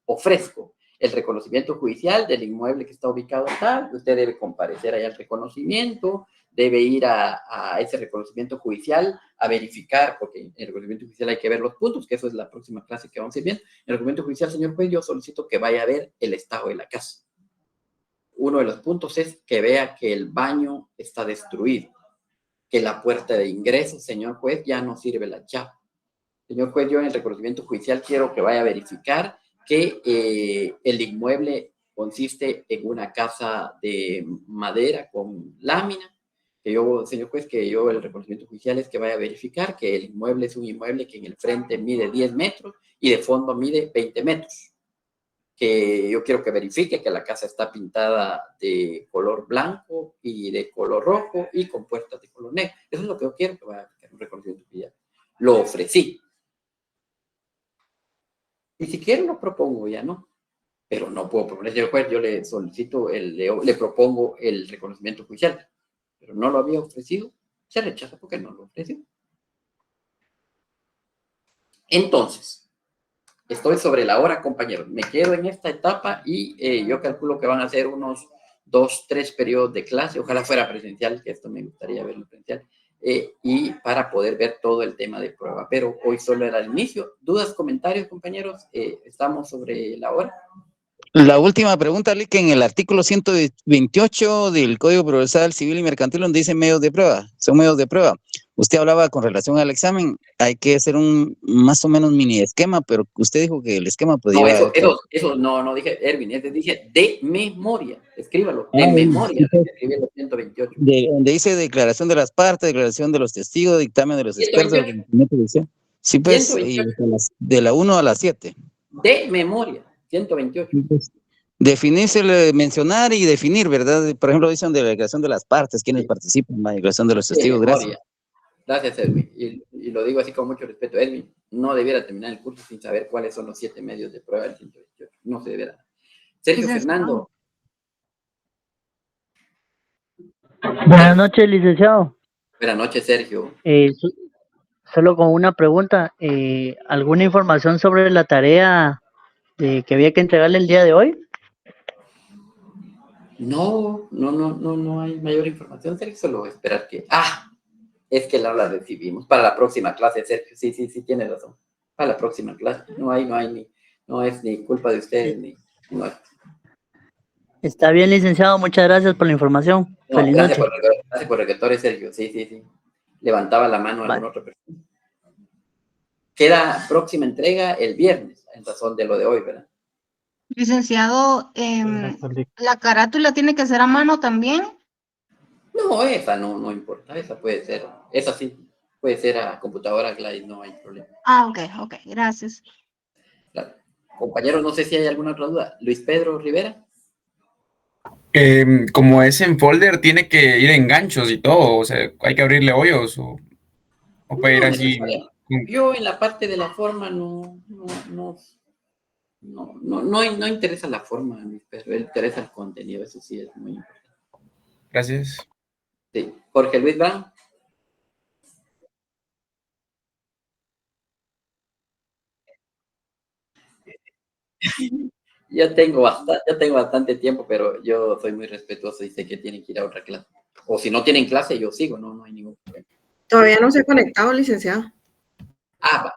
ofrezco el reconocimiento judicial del inmueble que está ubicado tal, usted debe comparecer allá al reconocimiento, debe ir a ese reconocimiento judicial a verificar, porque en el reconocimiento judicial hay que ver los puntos, que eso es la próxima clase que vamos a ir viendo. En el reconocimiento judicial, señor juez, yo solicito que vaya a ver el estado de la casa. Uno de los puntos es que vea que el baño está destruido, que la puerta de ingreso, señor juez, ya no sirve la llave. Señor juez, yo en el reconocimiento judicial quiero que vaya a verificar que el inmueble consiste en una casa de madera con lámina, que yo, señor juez, el reconocimiento judicial es que vaya a verificar que el inmueble es un inmueble que en el frente mide 10 metros y de fondo mide 20 metros. Que yo quiero que verifique que la casa está pintada de color blanco y de color rojo y con puertas de color negro. Eso es lo que yo quiero que vaya a verificar un reconocimiento judicial. Lo ofrecí. Ni siquiera lo propongo, ya no. Pero no puedo proponer, señor juez, yo le solicito, le propongo el reconocimiento judicial. Pero no lo había ofrecido, se rechaza porque no lo ofreció. Entonces, estoy sobre la hora, compañeros. Me quedo en esta etapa y yo calculo que van a ser unos 2, 3 periodos de clase. Ojalá fuera presencial, que esto me gustaría verlo presencial. Y para poder ver todo el tema de prueba. Pero hoy solo era el inicio. ¿Dudas, comentarios, compañeros? Estamos sobre la hora. La última pregunta, que en el artículo 128 del Código Procesal Civil y Mercantil, donde dice medios de prueba, son medios de prueba. Usted hablaba con relación al examen, hay que hacer un más o menos mini esquema, pero usted dijo que el esquema podía... No, eso no dije, Erwin, dije de memoria, escríbalo, de memoria, escribí los 128. Donde dice declaración de las partes, declaración de los testigos, dictamen de los expertos. Sí, pues, de la 1 a la 7. De memoria. 128. Definirse, mencionar y definir, ¿verdad? Por ejemplo, dicen de la declaración de las partes, quienes participan en la declaración de los testigos. Gracias. Gracias, Edwin. Y lo digo así con mucho respeto. Edwin no debiera terminar el curso sin saber cuáles son los 7 medios de prueba del 128. No se debiera. Sergio Fernando. Buenas noches, licenciado. Buenas noches, Sergio. Solo con una pregunta. ¿Alguna información sobre la tarea que había que entregarle el día de hoy? No hay mayor información, Sergio, solo esperar que... es que la recibimos para la próxima clase, Sergio, sí, tiene razón, para la próxima clase, no es ni culpa de ustedes, ni... No. Está bien, licenciado, muchas gracias por la información. No, Feliz gracias noche. por rectores, Sergio, sí, levantaba la mano a alguna otra persona. Queda próxima entrega el viernes, en razón de lo de hoy, ¿verdad? Licenciado, ¿la carátula tiene que ser a mano también? No, esa no importa, esa sí puede ser a computadora, Gladys, no hay problema. Ok, gracias. Claro. Compañeros, no sé si hay alguna otra duda. Luis Pedro Rivera. Como es en folder, tiene que ir en ganchos y todo, o sea, hay que abrirle hoyos o puede ir No así. necesariamente. Yo en la parte de la forma no interesa la forma, pero interesa el contenido, eso sí es muy importante. Gracias. Sí. Jorge Luis Brown. Yo tengo bastante tiempo, pero yo soy muy respetuoso y sé que tienen que ir a otra clase. O si no tienen clase, yo sigo, no hay ningún problema. Todavía no se ha conectado, licenciado. Va.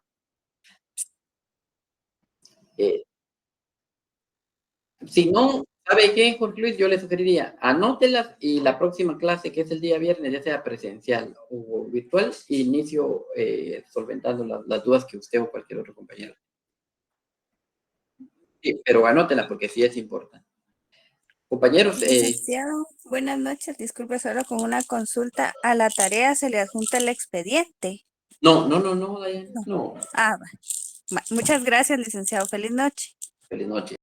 Si no, ¿sabe qué, Jorge Luis? Yo le sugeriría, anótelas y la próxima clase, que es el día viernes, ya sea presencial o virtual, inicio solventando las dudas que usted o cualquier otro compañero. Sí, pero anótela porque sí es importante. Compañeros. Licenciado, buenas noches. Disculpe, solo con una consulta. ¿A la tarea se le adjunta el expediente? No, Diana, no. Muchas gracias, licenciado. Feliz noche. Feliz noche.